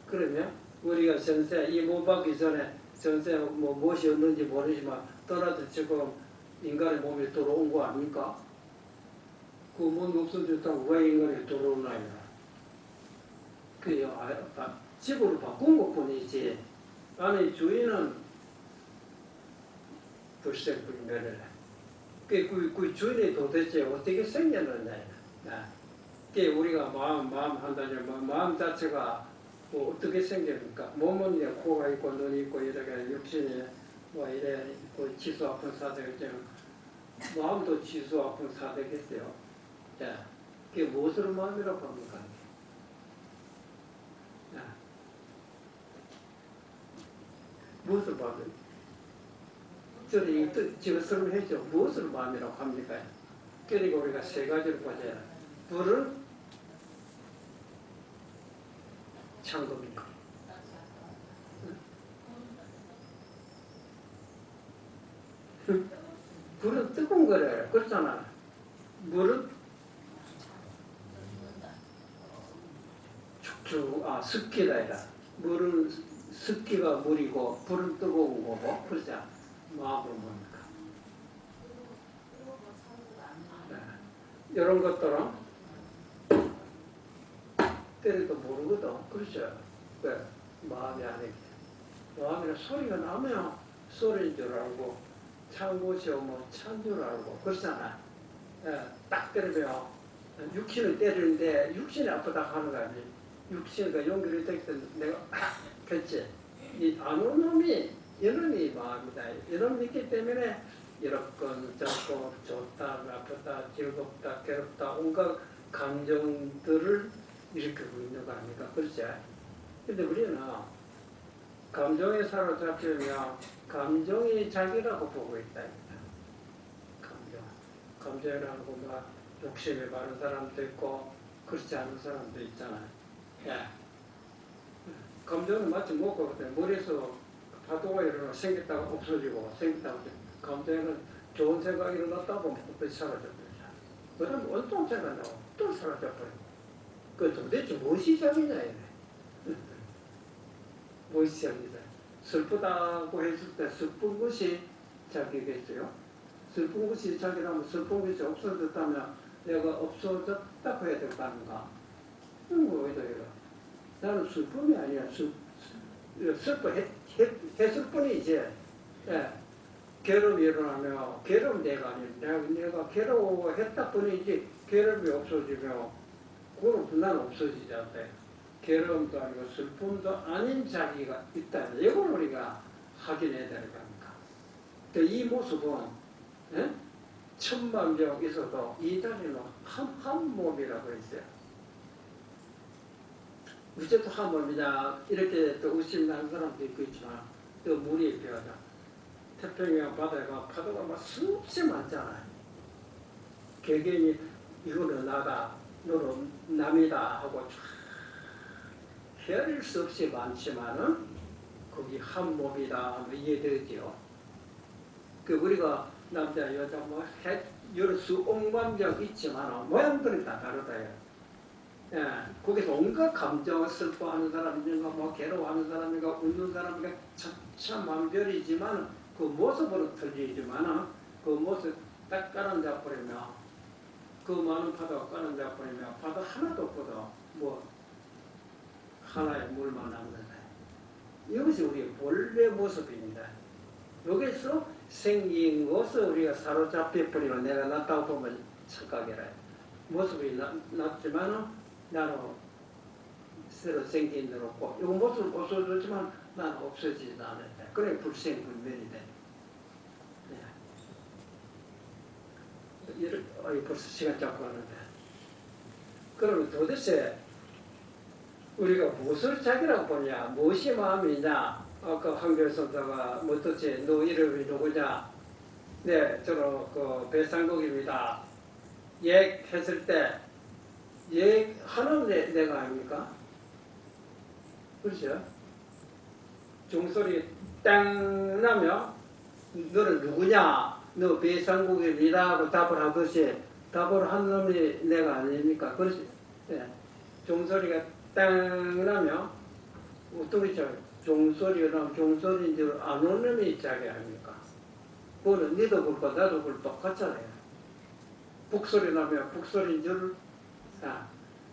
그러면 우리가 전세 이 몸 받기 전에 전세 무엇이 없는지 모르지만 떠나도 지금 인간의 몸에 들어온 거 아닙니까? 그 몸이 없어졌다고 왜 인간이 들어오나요? 그 집으로 바꾼 것 뿐이지 안에 주인은 불생불멸을 그 주인이 도대체 어떻게 생겼느냐. 그게 우리가 마음 한다면 마음 자체가 뭐 어떻게 생깁니까? 몸은 이제 코가 있고 눈이 있고 이렇게 육신이 뭐 이래 그 치수 아픈 사대겠죠. 마음도 치수 아픈 사대겠어요. 자, 그게 무엇을 마음이라고 합니까? 무엇을 마음이라고? 저는 지금 설명했죠. 무엇을 마음이라고 합니까? 그러니까 우리가 세 가지를 보자. 불은 찬 겁니까? 불은 뜨거운 거래. 그렇잖아. 물은 습기다. 물은 습기가 물이고, 불은 뜨거운 거고, 그렇죠? 마음은 뭡니까? 이런 것들은 때려도 모르거든. 그렇죠? 왜? 마음이 아니기 때문에. 마음이나 소리가 나면 소리인 줄 알고, 찬 곳이 오면 찬 줄 알고, 그렇잖아. 딱 때리면, 육신을 때리는데, 육신이 아프다 하는 거 아니지. 육신과 연결이 되기 때문에 내가, 그렇지. 이 아는 놈이, 이놈이 마음이다. 이놈이 있기 때문에, 이렇건, 저건, 좋다, 나쁘다, 즐겁다, 괴롭다, 온갖 감정들을 일으키고 있는 거 아닙니까? 그렇지? 근데 우리는 감정에 사로잡히면 감정이 자기라고 보고 있다. 감정이라는 거 막 욕심이 많은 사람도 있고 그렇지 않은 사람도 있잖아요. 감정은 마치 뭐고 머리에서 파도가 일어나 생겼다가 없어지고 생겼다가 감정에는 좋은 생각이 일어났다 보면 또 사라져버리잖아. 그러면 어떤 생각이 나와? 또 사라져버려. 그 도대체 무엇이 시작이냐 이래. 무엇이 시작이다. 슬프다고 했을 때 슬픈 것이 시작이겠어요. 슬픈 것이 시작이라면 슬픈 것이 없어졌다면 내가 없어졌다고 해야 될 거 아닌가. 왜 이래요? 나는 슬픔이 아니야. 슬퍼했을 뿐이지. 예. 괴로움이 일어나며 괴로움 내가 아니야. 내가 괴로워했다 뿐이지 괴로움이 없어지며 그건 난 없어지지 않다. 괴로움도 아니고 슬픔도 아닌 자기가 있다. 이걸 우리가 확인해야 되는 겁니다. 이 모습은 예? 천만 명 있어도 이 자리는 한 몸이라고 했어요. 어째도 한 몸이냐 이렇게 또 의심하는 사람도 있고 있지만 또 물이 비하다. 태평양 바다가 파도가 막 수없이 많잖아요. 개개인이 이거는 나다, 너는 남이다 하고 헤아릴 수 없이 많지만은 거기 한 몸이다 이해되죠. 그 우리가 남자 여자 뭐 여러 수억만 명 있지만 모양들이 다 다르다. 예, 거기서 온갖 감정을 슬퍼하는 사람인가 뭐 괴로워하는 사람인가 웃는 사람인가 천차만별이지만 그 모습으로 틀리지만 그 모습 딱 깔아앉아 버리면 그 많은 파도가 깔아앉아 버리면 파도 하나도 없거든. 뭐 하나의 물만 남는다. 이것이 우리의 본래 모습입니다. 여기서 생긴 것을 우리가 사로잡혀 버리면 내가 낫다고 보면 착각이라. 모습이 낫지만 나는 새로 생긴 대로 없고 이 모습을 없어졌지만 나는 없어지지 않았다. 그래 불생불멸이 돼. 벌써 시간 잡고 하는데 그러면 도대체 우리가 무엇을 자기라고 보냐, 무엇이 마음이냐. 아까 한결 선사가 뭐 도대체 너 이름이 누구냐. 네, 저는 그 배상국입니다. 얘기했을 때 얘기하는 내가 아닙니까? 그렇죠? 종소리 땡 나면 너는 누구냐? 너 배상국입니다 하고 답을 하듯이 답을 한 놈이 내가 아닙니까? 그렇지? 네. 종소리가 땡 나면 어떤 거죠? 종소리가 나면 종소리인 줄 아는 놈이 있자게 아닙니까? 그거는 니도 그렇고 나도 그렇고 똑같잖아요. 북소리 나면 북소리인 줄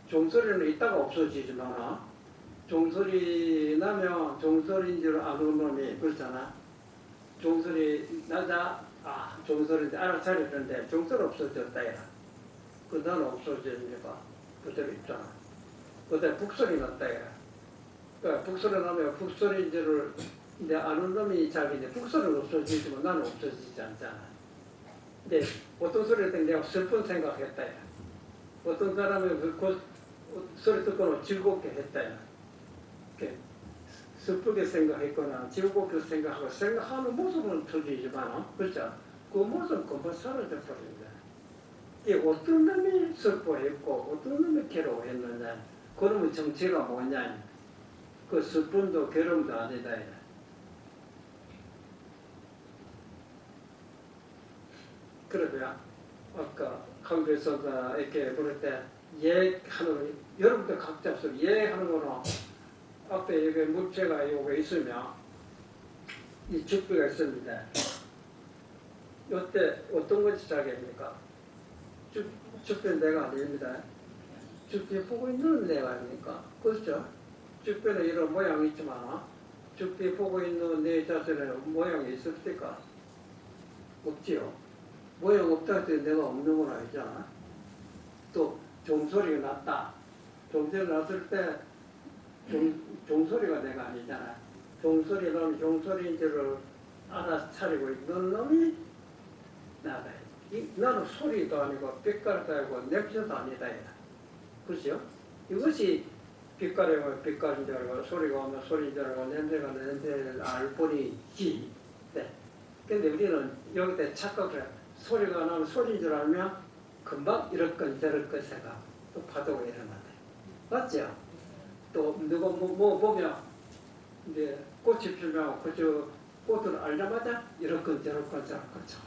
종소리는 있다가 없어지지만 종소리 나면 종소리인 줄 아는 놈이 그렇잖아. 종소리 나자 종소리인데 알아차렸는데 종소리 없어졌다 야. 그 나는 없어지니까 그대로 있잖아. 그때 북소리 났다 야. 그러니까 북소리 나면 북소리인 줄을 이제 아는 놈이 자기인데 북소리는 없어지지만 나는 없어지지 않잖아. 근데 어떤 소리를 내가 슬픈 생각했다 야. 어떤 사람은 그 소리 듣고는 즐겁게 했다 야. 슬프게 생각했거나 즐겁게 생각하는 모습은 틀리지만 그렇죠? 그 모습은 금방 사라져 버립니다. 이 어떤 놈이 슬퍼했고 어떤 놈이 괴로워했느냐. 그러면 정체가 뭐냐. 그 슬픔도 괴로움도 아니다. 그러고요. 아까 한글서가 이렇게 부를 때 얘기하는 여러분들 각자 소리 얘기하는 거는 앞에 여기 물체가 요게 있으면 이 죽비가 있습니다. 이때 어떤 것이 자기입니까? 죽비는 내가 아닙니다. 죽비 보고 있는 내가 아닙니까? 그렇죠? 죽비는 이런 모양이 있지만 죽비 보고 있는 내 자신에는 모양이 있을까? 없지요. 모양 없다 할 때 내가 없는 건 아니잖아. 또 종소리가 났다. 종소리 났을 때 종소리가 내가 아니잖아. 종소리 나면 종소리인 줄을 알아차리고 있는 놈이 나다. 나는 소리도 아니고 빛깔도 아니고 냄새도 아니다. 그렇죠? 이것이 빛깔이면 빛깔인 줄 알고 소리가 오면 소리인 줄 알고 냄새가 냄새를 알 뿐이지. 네. 근데 우리는 여기다 착각을 해. 소리가 나면 소리인 줄 알면 금방 이럴 건 저럴 건 생각. 또 파도가 일어나네. 맞죠? 또 누가 뭐 보면 이제 꽃이 피면 그저 꽃을 알자마자 이럴 건 저럴 건 저럴 거죠.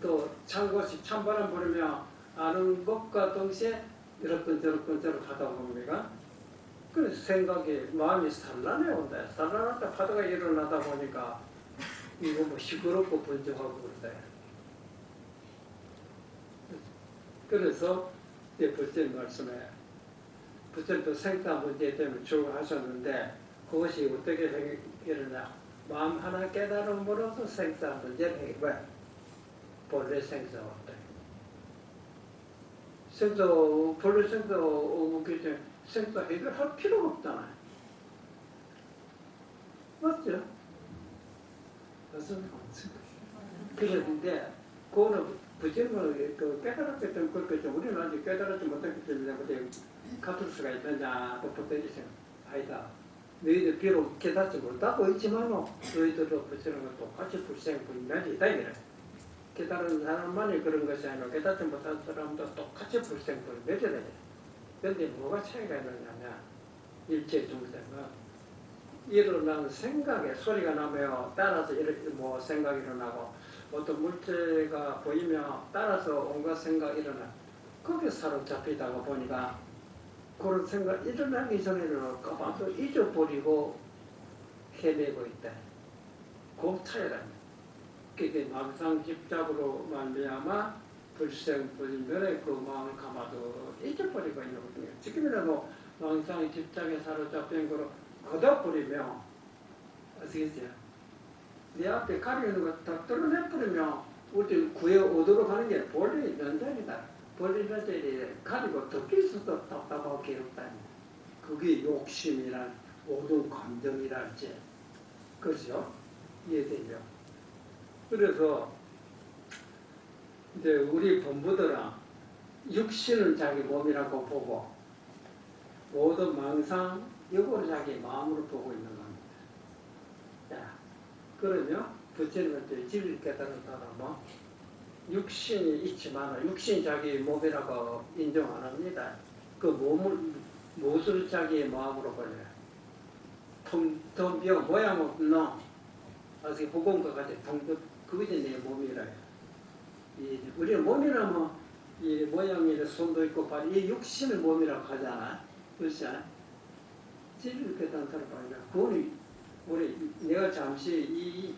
또 찬 곳이 찬바람 부르면 아는 것과 동시에 이렇건 저렇건 하다 보니까 그래서 생각이 마음이 산란해 온다. 산란하다 파도가 일어나다 보니까 이거 뭐 시끄럽고 번쩍하고 그런다. 그래서 이제 부처님 말씀에 부처님도 생사 문제 때문에 출가하셨는데 그것이 어떻게 일어나? 마음 하나 깨달음으로써 생사 문제를 해결해. 본래 생사가 없다. 생사, 본래 생사 없기 때문에 생사 해결할 필요가 없잖아요. 맞죠? 맞습니다. 그런데 그거는 부처님을 깨달았기 때문에 그렇겠죠. 우리는 아직 깨달았지 못했기 때문에 그때 가둘 수가 있느냐 또 붙들리세요. 아니다. 너희들 비록 깨닫지 못하고 있지만 너희들도 부처님과 똑같이 불생불멸이다 이래. 깨달은 사람만이 그런 것이 아니라 깨닫지 못한 사람도 똑같이 불생불멸이다 이래. 그런데 뭐가 차이가 있느냐면 일체 중생은 일어나는 생각에 소리가 나며 따라서 이렇게 뭐 생각이 일어나고 어떤 물체가 보이며 따라서 온갖 생각이 일어나 거기에 사로잡히다가 보니까 그런 생각 일어나기 전에는 까마도 잊어버리고 헤매고 있다. 그 차이랍니다. 그게 망상 집착으로 말미암아 불생불멸의 그 마음을 가마도 잊어버리고 있는 거거든요. 지금이라도 망상 집착에 사로잡힌 거로 걷어버리면 어떻게 했어요? 내 앞에 가리는 거 다 뚫어내버리면 우리 구해 오도록 하는 게 본래 면전이다. 본래 면전이 가리고 덮일 수도 답답하고 괴롭다. 그게 욕심이란 모든 감정이랄지. 그렇죠? 이해되죠? 그래서 이제 우리 본부들은 육신은 자기 몸이라고 보고 모든 망상 이거를 자기 마음으로 보고 있는 겁니다. 자, 그러면 부처님한테 진리를 깨달은 사람은 육신이 있지만 육신이 자기 몸이라고 인정 안 합니다. 그 몸을 무엇을 자기의 마음으로 보냐? 텅텅 비어 모양 없는 아주 호공과 같이 텅텅 그것이 내 몸이라. 우리 몸이라면 이 모양이 손도 있고 발, 이 육신의 몸이라고 하잖아. 그렇지 않아? 진리를 깨달은 사람 아니라 그거는 우리 내가 잠시 이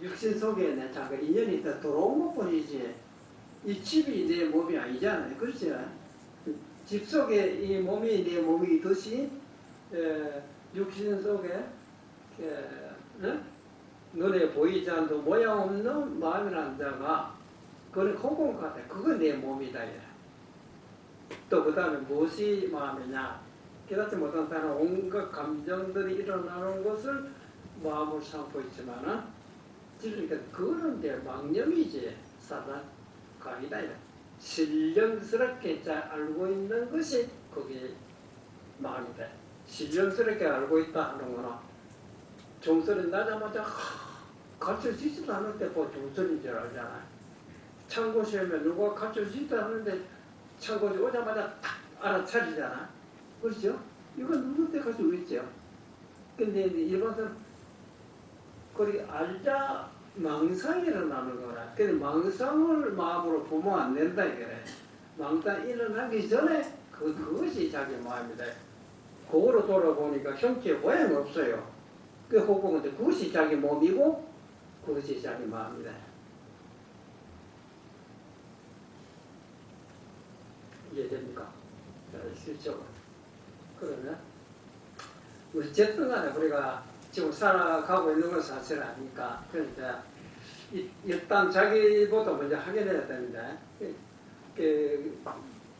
육신 속에 내 잠깐 인연이 있다 들어온 것뿐이지 이 집이 내 몸이 아니잖아요. 그렇지 않아? 집 속에 이 몸이 내 몸이듯이 육신 속에 눈에 보이지 않도 모양 없는 마음이라는 자가 그건 허공 같아. 그건 내 몸이다. 또 그 다음에 무엇이 마음이냐? 깨닫지 못한 사람은 온갖 감정들이 일어나는 것을 마음으로 삼고 있지만은 그러니까 그거는 내 망념이지 사단가 아니다. 신령스럽게 잘 알고 있는 것이 그게 마음이다. 신령스럽게 알고 있다 하는 거는 종소리 나자마자 가르쳐주지도 않을 때 뭐 종소리인 줄 알잖아. 참고시 하면 누가 가르쳐주지도 않는데 참고시 오자마자 딱 알아차리잖아. 그렇죠? 이건 누구 때까지 오겠죠. 근데 일반적으로 그리 알자 망상이 일어나는 거라. 근데 망상을 마음으로 보면 안 된다 이거래. 망상 일어나기 전에 그것이 자기 마음이다. 그거로 돌아보니까 형체 모양이 없어요. 그 호공인데 그것이 자기 몸이고 그것이 자기 마음이다. 이해됩니까? 실적으로. 그러면 어쨌든 간에 우리가 지금 살아가고 있는 건 사실 아니까 그러니까 일단 자기보다 먼저 확인해야 되는데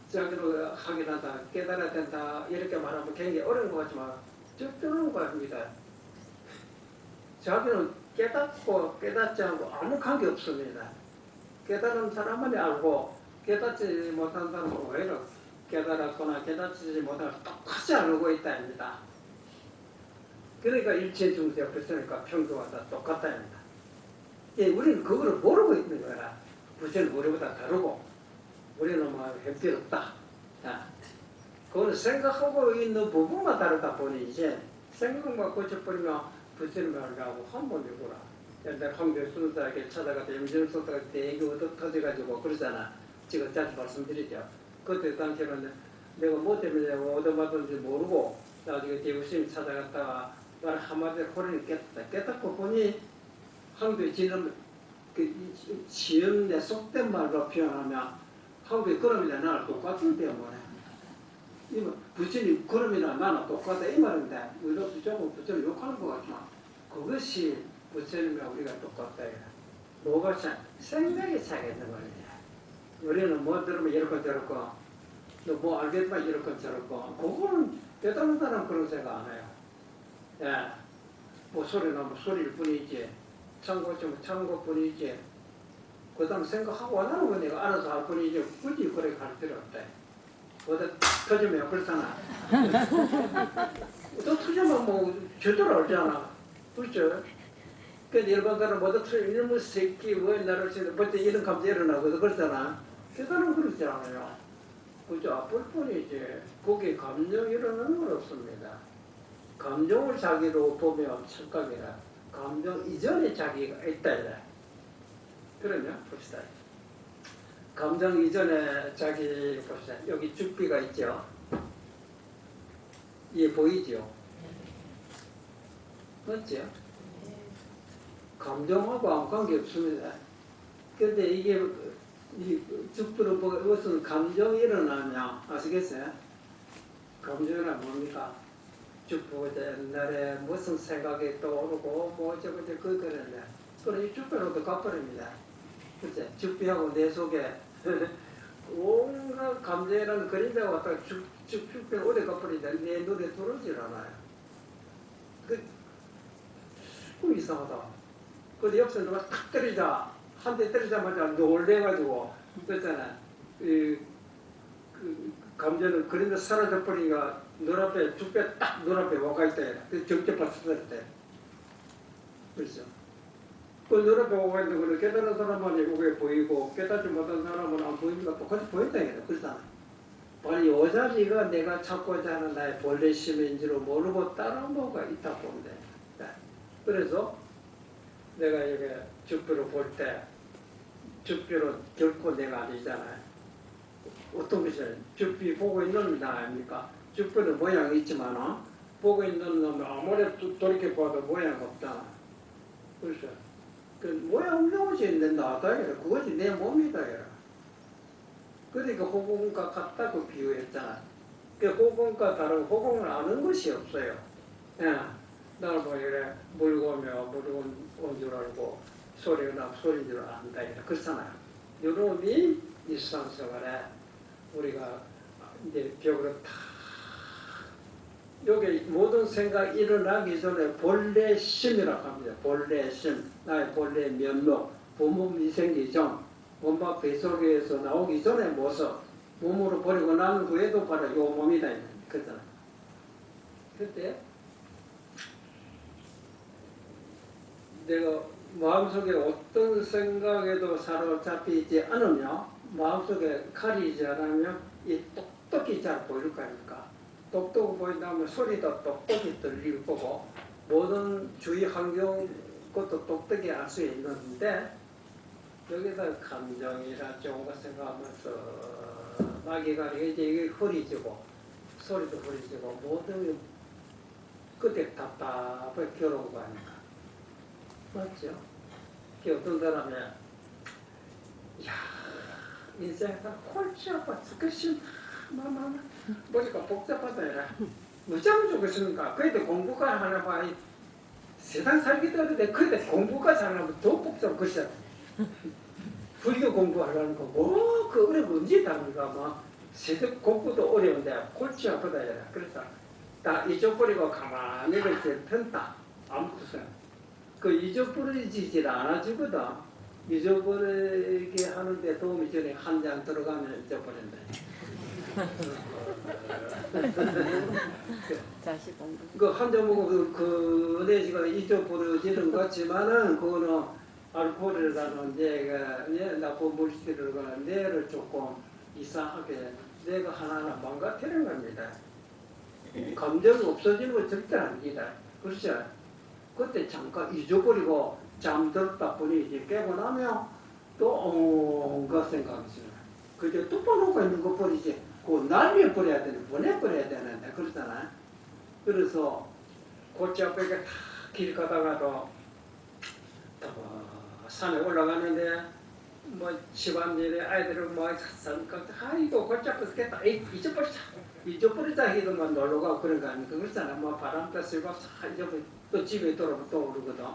자기로 확인한다 깨달아야 된다 이렇게 말하면 굉장히 어려운 것 같지만 적절한 거 아닙니다. 자기는 깨닫고 깨닫지 않고 아무 관계 없습니다. 깨달은 사람만이 알고 깨닫지 못한 사람은 오히려 깨달았거나 깨닫지 못하고 똑같이 알고 있다입니다. 그러니까 일체 중생 없으니까 평소와 다 똑같다입니다. 우리는 그거를 모르고 있는 거라. 부처는 우리보다 다르고 우리는 뭐 형편없다. 그거는 생각하고 있는 부분만 다르다 보니 이제 생각만 고쳐버리면 부처님을 알고 한번 해보라. 옛날 황교순사에게 찾아가서 염전소사가 대기 얻어 터져가지고 그러잖아. 제가 자주 말씀드리죠. 그때 당시에는 내가 뭐 때문에 얻어맞은지 모르고 나중에 대구시민 찾아갔다가 나를 한마디로 호련히 깼다. 깨닫고 보니 한국에 지는 지은 속된 말로 표현하면 한국의 그럼이나 나랑 똑같은데요, 뭐래. 이거 부처님 그럼이나 나랑 똑같다 이 말인데 우리가 부처님 욕하는 것 같지만 그것이 부처님과 우리가 똑같다. 뭐가 차? 생각이 차이가 있는 말이야. 우리는 뭐 들으면 이렇게 저렇고 또 뭐 알겠지만 이렇게 저렇고 그거는 대단한 사람 그런 생각 안 해요. 예, 뭐 소리 나면 소리일 뿐이지 참고쯤 참고 뿐이지 그 다음 생각하고 원하는 거 내가 알아서 할 뿐이지 굳이 그렇게 할 필요 없다. 어디 터지면 그렇잖아. 또 터지면 뭐 제대로 알잖아. 그렇죠? 그래서 일반 사람 모두 터지면 이놈의 새끼 왜 나를 치는 벌써 이런 감정 일어나고 그러잖아. 대단한 그렇지 않아요. 그저 아플 뿐이지 거기에 감정 일어나는 건 없습니다. 감정을 자기로 보면 착각이라 감정 이전에 자기가 있다 이래. 그러면 봅시다. 감정 이전에 자기 봅시다. 여기 죽비가 있죠. 이게 보이죠? 맞죠? 감정하고 아무 관계 없습니다. 그런데 이게 이 죽비를 보고 무슨 감정이 일어나면 아시겠어요? 감정이 일어나면 뭡니까? 죽보고 옛날에 무슨 생각이 떠오르고 뭐 어쩌고저쩌고 그러는데 그럼 이 죽비로도 가버립니다. 그치? 죽비하고 내 속에 온갖 감정이라는 그림자가 왔다가 죽비는 어디 가버리는데 내 눈에 들어오질 않아요. 이상하다. 근데 옆에서 누가 탁 때리자 한 대 때리자마자 놀래가지고 그랬잖아. 그 감정은 그림자 사라져버리니까 눈앞에 죽배 딱 눈앞에 와가 있다. 그 적재파 쓰을 때. 그렇죠. 그 눈앞에 와가 있는 거는 깨달은 사람만 이게 보이고 깨닫지 못한 사람은 안 보이니까 똑같이 보인다. 그렇잖아. 아니 여자지가 내가 찾고자 하는 나의 본래 심인지로 모르고 다른 뭐가 있다 본데. 그래서 내가 이게 죽비로 볼 때 죽비로 결코 내가 아니잖아요. 어떤 것이에요? 죽비 보고 있는 나 아닙니까? 죽비는 모양이 있지만 보고 있는 놈은 아무리 돌이켜봐도 모양 없다. 그렇죠? 그 모양 없는 것이 있는데 나다. 그것이 내 몸이다. 그러니까 호공과 같다고 비유했잖아. 그 호공과 다른 호공을 아는 것이 없어요. 예. 나를 뭐 이래 물고며 물온 줄 알고 소리가 나면 소리인 줄 안다. 그렇잖아요. 이놈이 일상생활에 우리가 이제 벽으로 탁 여기 모든 생각이 일어나기 전에 본래 심이라고 합니다. 본래 심, 나의 본래 면목, 몸이 생기기 전, 몸과 뱃속에서 나오기 전의 모습, 몸으로 버리고 난 후에도 바로 요 몸이다. 그렇잖아요. 그때 내가 마음속에 어떤 생각에도 사로잡히지 않으며 마음속에 가리지 않으면 이 똑똑히 잘 보일 거 아닙니까? 똑똑히 보인다면 소리도 똑똑히 들릴 거고 모든 주위 환경 것도 똑똑히 알 수 있는데 여기다 감정이나 좋은 거 생각하면서 마귀가 이제 이게 흐리지고 소리도 흐리지고 모든 그때 답답하게 괴로운 거 아닙니까? 맞죠? 어떤 사람이 이야 인생에서 골치 아파 죽겠지 머리가 복잡하다 이래 무장 죽겠습니까? 그래도 공부가 하나 봐 세상 살기 때문에 그래도 공부가 잘하면 더 복잡한 것이야. 불교 공부하려는 거고 그 어려운 거 언제 답니까? 뭐 세대 공부도 어려운데 골치 아프다 이래. 그래서 다 잊어버리고 가만히 이렇게 편다 아무것도 그 잊어버리지질 않아주거든. 잊어버리게 하는데 도움이 전에 한 장 들어가면 잊어버린다. 그 한 장 먹으면 그 은혜지가 잊어버려지는 것 같지만은 그거는 알코올이라는 이제 나쁜 물질을 뇌를 조금 이상하게 뇌가 하나하나 망가뜨리는 겁니다. 감정이 없어지는 건 절대 아닙니다. 그렇죠? 그때 잠깐 잊어버리고 잠들었다 뿐이지 깨고 나면 또 온갖 생각이 들어요. 그저 뚜껑 놓고 있는 거 버리지. 그 날려버려야 되는, 보내버려야 되는데, 그렇잖아. 그래서 고치 앞에 길 가다가도 산에 올라가는데 뭐 집안일에 아이들은 뭐 산까 아이고 고치 앞에서 겠다 잊어버리자 해도만 놀러 가고 그런 거 아니까 그렇잖아. 뭐 바람 뺐을고 잊어버리 또 집에 돌아오면 또 오르거든.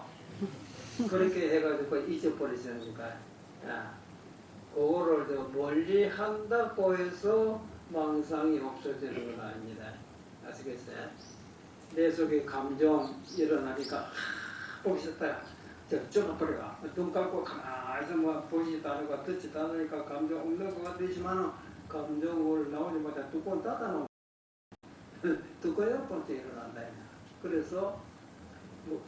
그렇게 해가지고 잊어버리자니까. 그거를 더 멀리 한다고 해서 망상이 없어지는 건 아닙니다. 아시겠어요? 내 속에 감정 일어나니까 보기 싫다. 좀 버려가. 눈 감고 가만히 뭐 보지도 않고 듣지도 않으니까 감정 없는 것 같지만 감정을 나오자마자 뚜껑 닫아놓으면 뚜껑 옆부터 일어난다. 그래서 뭐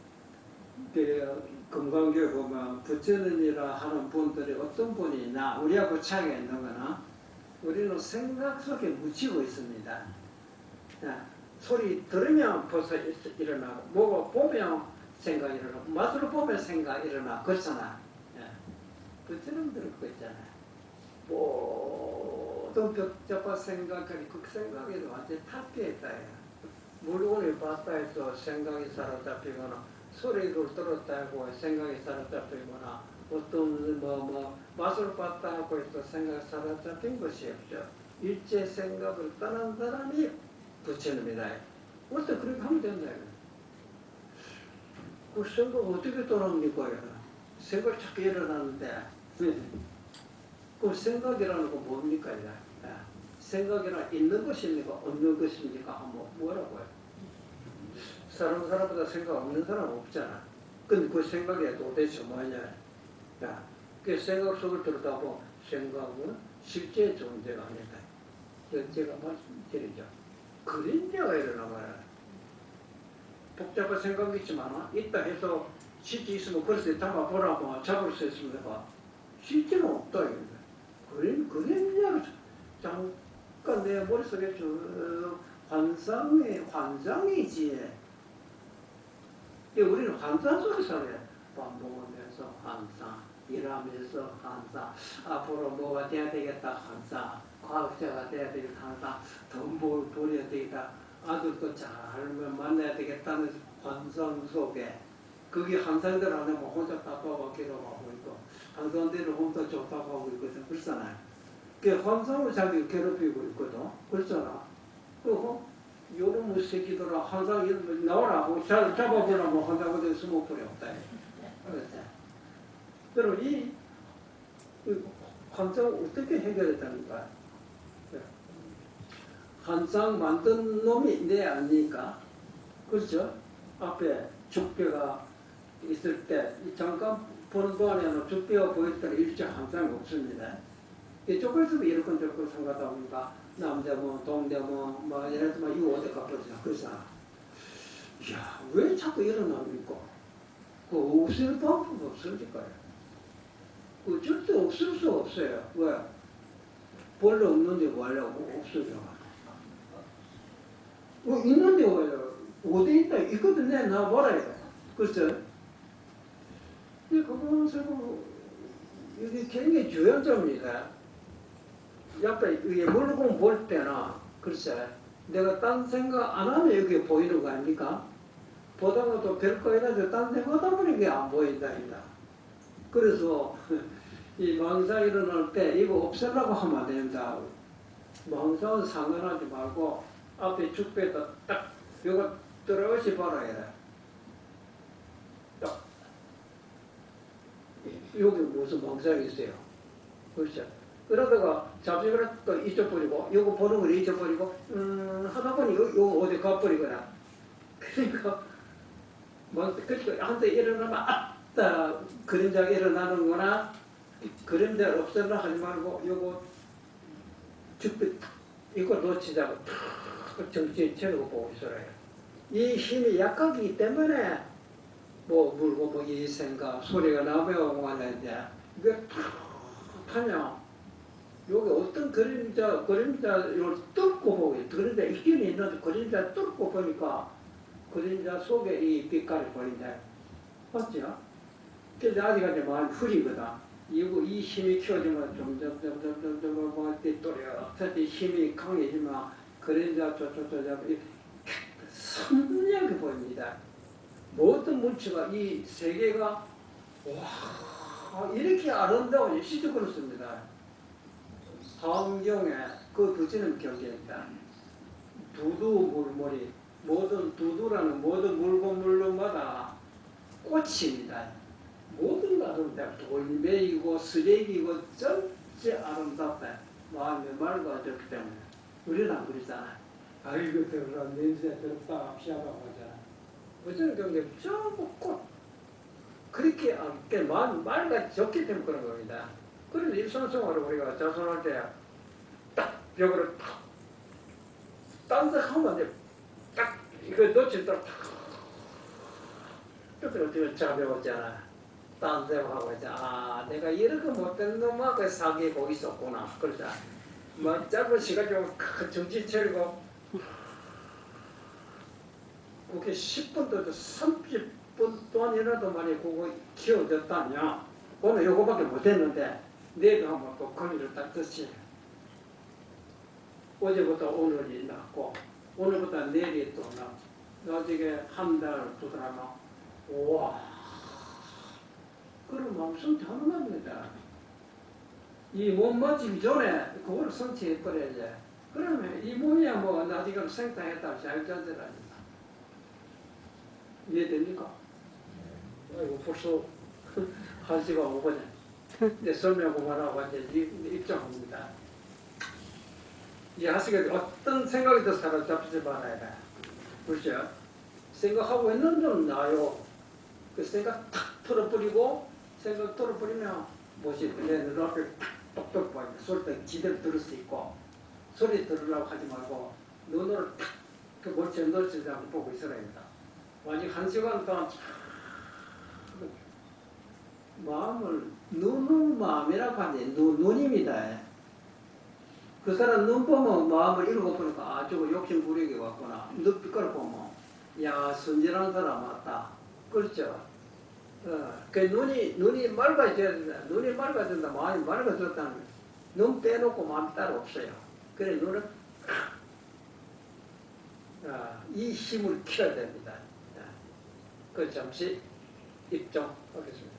건강교에 보면 부처님이라 하는 분들이 어떤 분이 있나 우리하고 차이가 있는 거는 우리는 생각 속에 묻히고 있습니다. 소리 들으면 벌써 일어나고 뭐고 보면 생각이 일어나고 맛으로 보면 생각이 일어나고 그렇잖아. 부처님들은 그거 있잖아. 모든 복잡한 생각이 그 생각에도 완전히 탑재했다. 물건을 봤다 해서 생각이 사로잡히거나 소리를 들었다 하고 생각이 사로잡히거나 어떤 맛을 봤다 하고 해서 생각이 사로잡힌 것이 없죠. 일체 생각을 떠난 사람이 부처님이다. 어떻게 그렇게 하면 된다. 그 생각 어떻게 떠납니까? 생각 자꾸 일어나는데 그 생각이라는 건 뭡니까? 생각이란 있는 것입니까? 없는 것입니까? 한번 뭐라고요? 사람보다 생각 없는 사람 없잖아. 근데 그 생각이 도대체 뭐냐? 그 생각 속을 들어다 보면 생각은 실제 존재가 아니다. 제가 말씀드리죠. 그림자가 일어나봐요. 복잡한 생각이 있지만 있다 해서 실제 있으면 그래서 담아보라고 잡을 수 있습니다. 실제는 없다. 그림자를 잠깐 내 머릿속에 환상이지. 우리는 환상 속에 살아요. 밥 먹으면서 환상, 일하면서 환상, 앞으로 뭐가 돼야 되겠다 환상, 과학자가 돼야 되겠다 환상, 돈 벌어야 되겠다, 아들도 잘 만나야 되겠다는 환상 속에 그게 환상대로 안 하면 혼자 답답하고 괴로워하고 있고 환상대로 혼자 좋다고 하고 있거든. 그렇잖아요. 그 환상을 자기 괴롭히고 있거든. 그렇잖아. 그리고 요런 새끼들아 환상 나오라 하고 잡아보라고 환상을 숨어버려 없다. 그럼 이 환상을 어떻게 해결했답니까? 환상 만든 놈이 내 아니니까. 그렇죠? 앞에 죽배가 있을 때 잠깐 보는 동안에는 죽배가 보일 때는 일체 환상이 없습니다. 이쪽에서 이렇게 저렇게 생각하다 보니까 남자 동대 예를 들면 이거 어디 갚아주냐 그러잖아. 이야 왜 자꾸 일어납니까? 그 없을 방법 없으니까요. 그 절대 없을 수 없어요. 왜? 본래 없는데 뭐 하려고 없어져. 있는데 어디 있다 있거든 내가 뭐라 해요. 그렇죠? 그거는 이게 굉장히 중요한 점입니다. 옆에 이게 물건 볼 때나 글쎄 내가 딴 생각 안 하면 여기 보이는 거 아닙니까? 보다가 또 별거 해가지고 딴 생각하다 보니 이게 안 보인다. 그래서 이 망상 일어날 때 이거 없애려고 하면 안 된다. 망상은 상관하지 말고 앞에 죽배에다 딱 이거 들어오시 바라야 돼. 딱 여기 무슨 망상이 있어요. 그렇죠? 그러다가 잡지를 또 잊어버리고 요거 보는 걸 잊어버리고 하다 보니 요거 어디 가버리거나 그러니까 그러니까 한테 일어나면 아따 그림자가 일어나는 거나 그림자를 없애려 하지 말고 요거 죽빛 이거 놓치자고 정신이 채우고 보고 있어요. 이 힘이 약하기 때문에 물고 이 생각 소리가 나면 하는데 이게 탁 하면 여기 어떤 그림자를 뚫고 보고 그림자 있기는 있는데 그림자 뚫고 보니까 그림자 속에 이 빛깔이 보인다. 맞죠? 그래서 아직까지 많이 흐리거든. 이 힘이 키워지면 점점 또렷하게 힘이 강해지면 그림자 선명하게 보입니다. 모든 물체가 이 세계가 와 이렇게 아름다운 시적 그렇습니다. 성경에 그 두지는 경계입니다. 두두물머리 모든 두두라는 모든 물건물마다 꽃입니다. 모든 게 아름답다. 돌멩이고 쓰레기고 전체 아름답다. 마음이 맑아졌기 때문에 우리는 안 그러잖아. 아이고 더러워 냄새 더럽다 피하고 하잖아. 어쩌는 경우에 전부 꽃 그렇게 마음이 맑아졌기 때문에 그런 겁니다. 그래서 일상생활을 우리가 자선할 때 딱 벽으로 딱 하면 딱 이거 놓칠 때 어떻게 잡아오잖아. 딴 데 하고 있잖아. 아, 내가 이렇게 못된 놈하고 사귀고 있었구나. 그러자. 뭐 짧은 시간 좀 정신 차리고 그게 10분도 30분 동안이라도 만약 그거 키워졌다면 오늘 요거밖에 못했는데 내일 하면 또 거기를 딱 듣지. 어제부터 오늘이 났고 오늘부터 내일이 또 나. 나중에 한 달, 두 달 하면 우와 그런 마음속 가능합니다. 이 몸 맞기 전에 그걸 성취해버려야지. 그러면 이 몸이야 뭐 나중에 생산했다고 잘 전제라니까. 이해됩니까? 아이고 벌써 1시가 5분에 내 설명 그만하고 이제 입장합니다. 이해하시게 어떤 생각이 더 사로잡히지 말아야 돼. 그렇죠? 생각하고 있는 좀 나요. 그 생각 탁 털어버리고 생각 털어버리면 뭐지? 내 눈앞에 똑똑 보이고 소리 지대로 들을 수 있고 소리 들으려고 하지 말고 눈으로 탁그 멀쩡 넓지 않고 보고 있어야 합니다. 아직 1시간 동안 마음을 눈은 마음이라고 하는데 눈입니다. 그 사람 눈 보면 마음을 읽어보니까 아 저거 욕심 부리게 왔구나. 눈빛깔 보면 야 순진한 사람 맞다. 그렇죠? 그 눈이 맑아져야 된다. 눈이 맑아진다. 마음이 맑아졌다는 눈 빼놓고 마음이 따로 없어요. 그래 눈은 이 힘을 키워야 됩니다. 그 잠시 입장하겠습니다.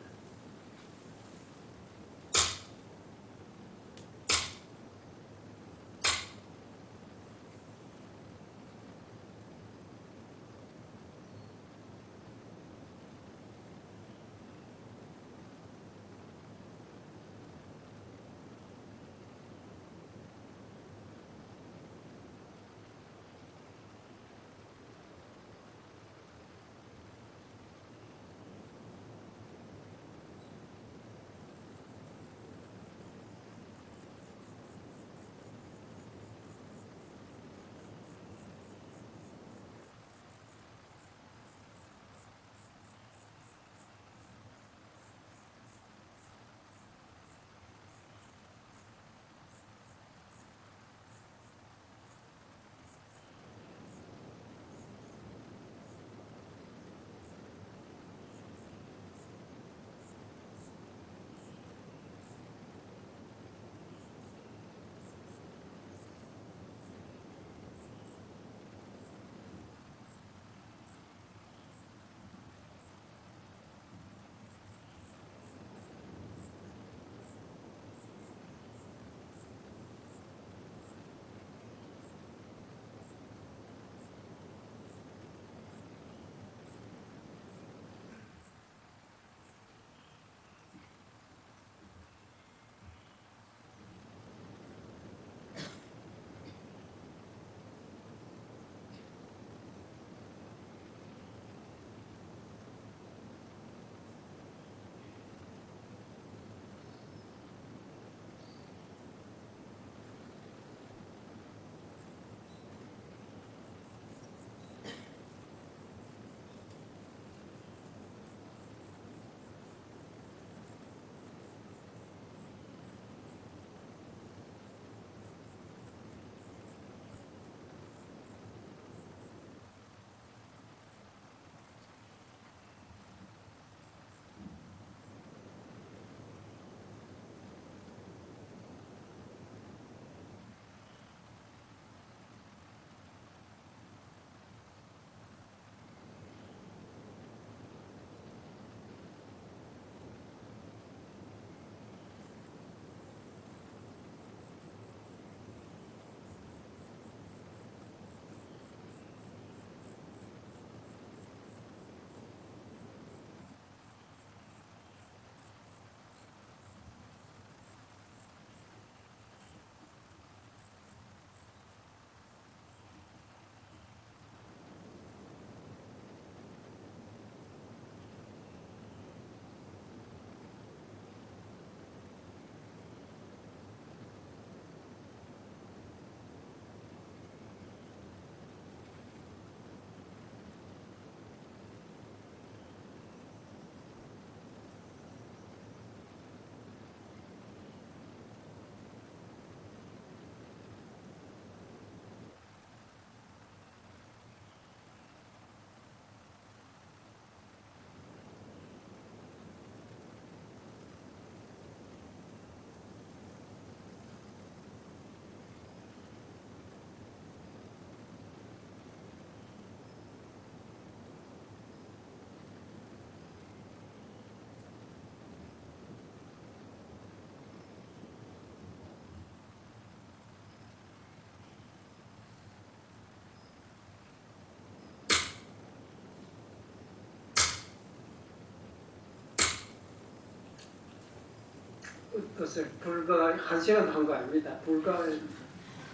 그것을 불과 1시간 한 거 아닙니다. 불과 2,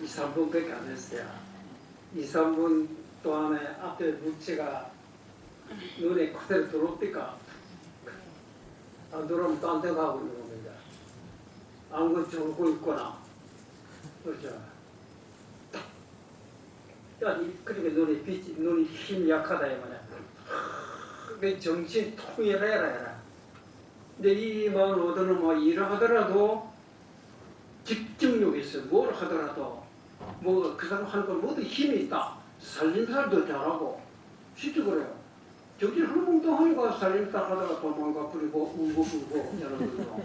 3분밖에 안 했어요. 2, 3분 동안에 앞에 물체가 눈에 그대로 들어옵니까? 안 들어오면 딴 데 가고 있는 겁니다. 안구 졸고 있거나, 그렇죠. 야, 그러니까 눈이 힘이 약하다, 이 말이야. 내 정신 통일해라. 근데 이 마을 오더는 뭐 일을 하더라도 집중력이 있어요. 뭘 하더라도 뭐 그 사람 하는 건 모두 힘이 있다. 살림살도 잘하고 실제 그래요. 정신 한번도 하니까 살림살 하다가 도망가 버리고 울고 불고 여러분도.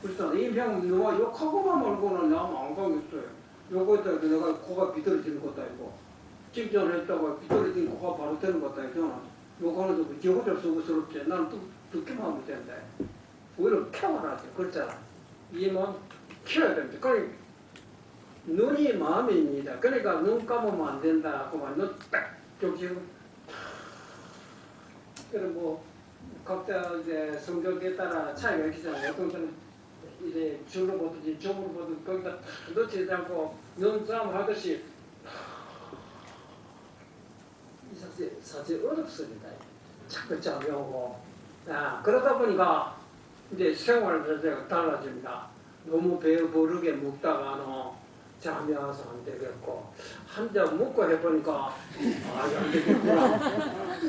그래서 인평 누가 욕하고만 말고는 나는 안 가겠어요. 요거에다 내가 코가 비뚤어지는 것도 아니고 직전했다가 비뚤어진 코가 바로 되는 것도 아니고 요거는 기호적 수고스럽지. 나는 또 듣기만 하면 된다. 오히려 켜라지. 그렇잖아. 이 마음 키워야 됩니다. 그러니까 눈이 마음입니다. 그러니까 눈 감으면 안 된다. 그만 눈딱 지금 그럼 뭐 각자 이제 성격에 따라 차이가 있잖아요. 어떤 사람은 이제 줄로 보든지 점으로 보든 거기다 탁 놓치지 않고 눈싸움 하듯이 이 사실 어렵습니다. 자꾸 잠이 오고. 그러다 보니까 이제 생활 자체가 달라집니다. 너무 배부르게 먹다가는 잠이 와서 안 되겠고 한 잔 먹고 해보니까 안 되겠구나.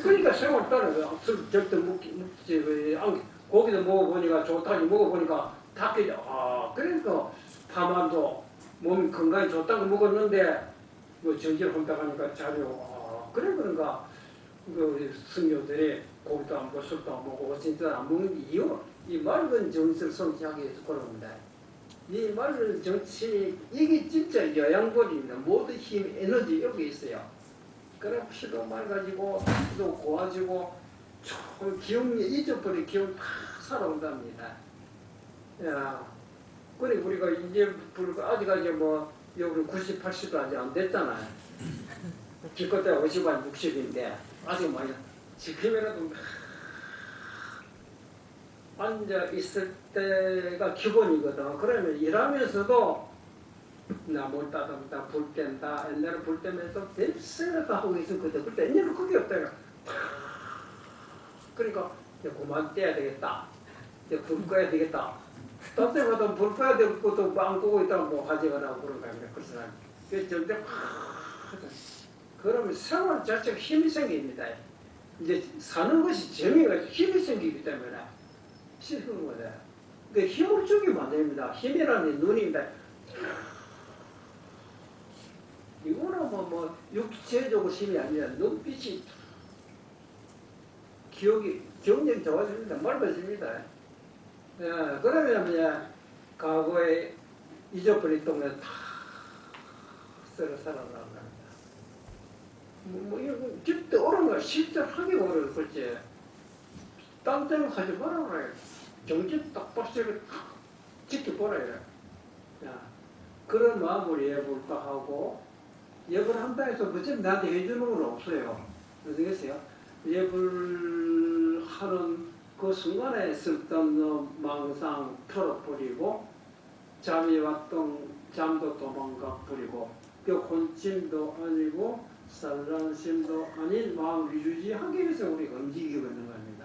그러니까 생활 따라서 술 절대 먹지 고기도 먹어보니까 좋다니 먹어보니까 닭이죠. 그러니까 파만도 몸이 건강에 좋다고 먹었는데 뭐 정질 혼다가니까 잠이 오고 그러니까 우리 승려들이 고기도 안 먹고 술도 안 먹고 진짜 안 먹는 이유 이 맑은 정신을 성취하기 위해서 그럽니다. 이 맑은 정치 이게 진짜 영양분입니다. 모든 힘, 에너지 여기 있어요. 그래 피도 맑아지고 피도 고와지고 좀 기운이 잊어버린 기운 다 살아온답니다. 야, 그래 우리가 이제 아직까지 뭐 여기 90, 80도 아직 안 됐잖아요. 기껏해야 50만 60인데 아직 많이 지금이라도 앉아 있을 때가 기본이거든. 그러면 일하면서도 나무 따듬다 불 뗀다 옛날에 불 떼면서 냄새라도 하고 있었거든. 그때 옛날에 그게 없다가 그러니까 이제 그만 떼야 되겠다. 이제 불 꺼야 되겠다. 딴 때마다 불 꺼야 되고 또 안 끄고 있다가 뭐 가져가라고 그런 거야. 그래서 그래서 절대 그러면 생활 자체가 힘이 생깁니다. 이제 사는 것이 재미가 있어. 힘이 생기기 때문에 싫은 거다. 그 힘을 주기만 안 됩니다. 힘이라는 눈입니다. 이거는 뭐 육체적으로 힘이 아니라 눈빛이 기억력이 좋아집니다. 맑아집니다. 그러면 과거에 잊어버린 동네 다 썰어 살아나간다. 이거 절대 어려운 거야. 실제 하기 어려울 거지. 딴 데는 하지 말아라. 정신 딱 박스를 지켜보라. 그런 마음으로 예불도 하고 예불 한다 해서 무슨 나한테 해주는 건 없어요. 아시겠어요? 예불하는 그 순간에 쓸데없는 망상 털어버리고 잠이 왔던 잠도 도망가 버리고 그 혼침도 아니고 산란심도 아닌 마음을 유지하기 위해서 우리가 움직이고 있는 겁니다.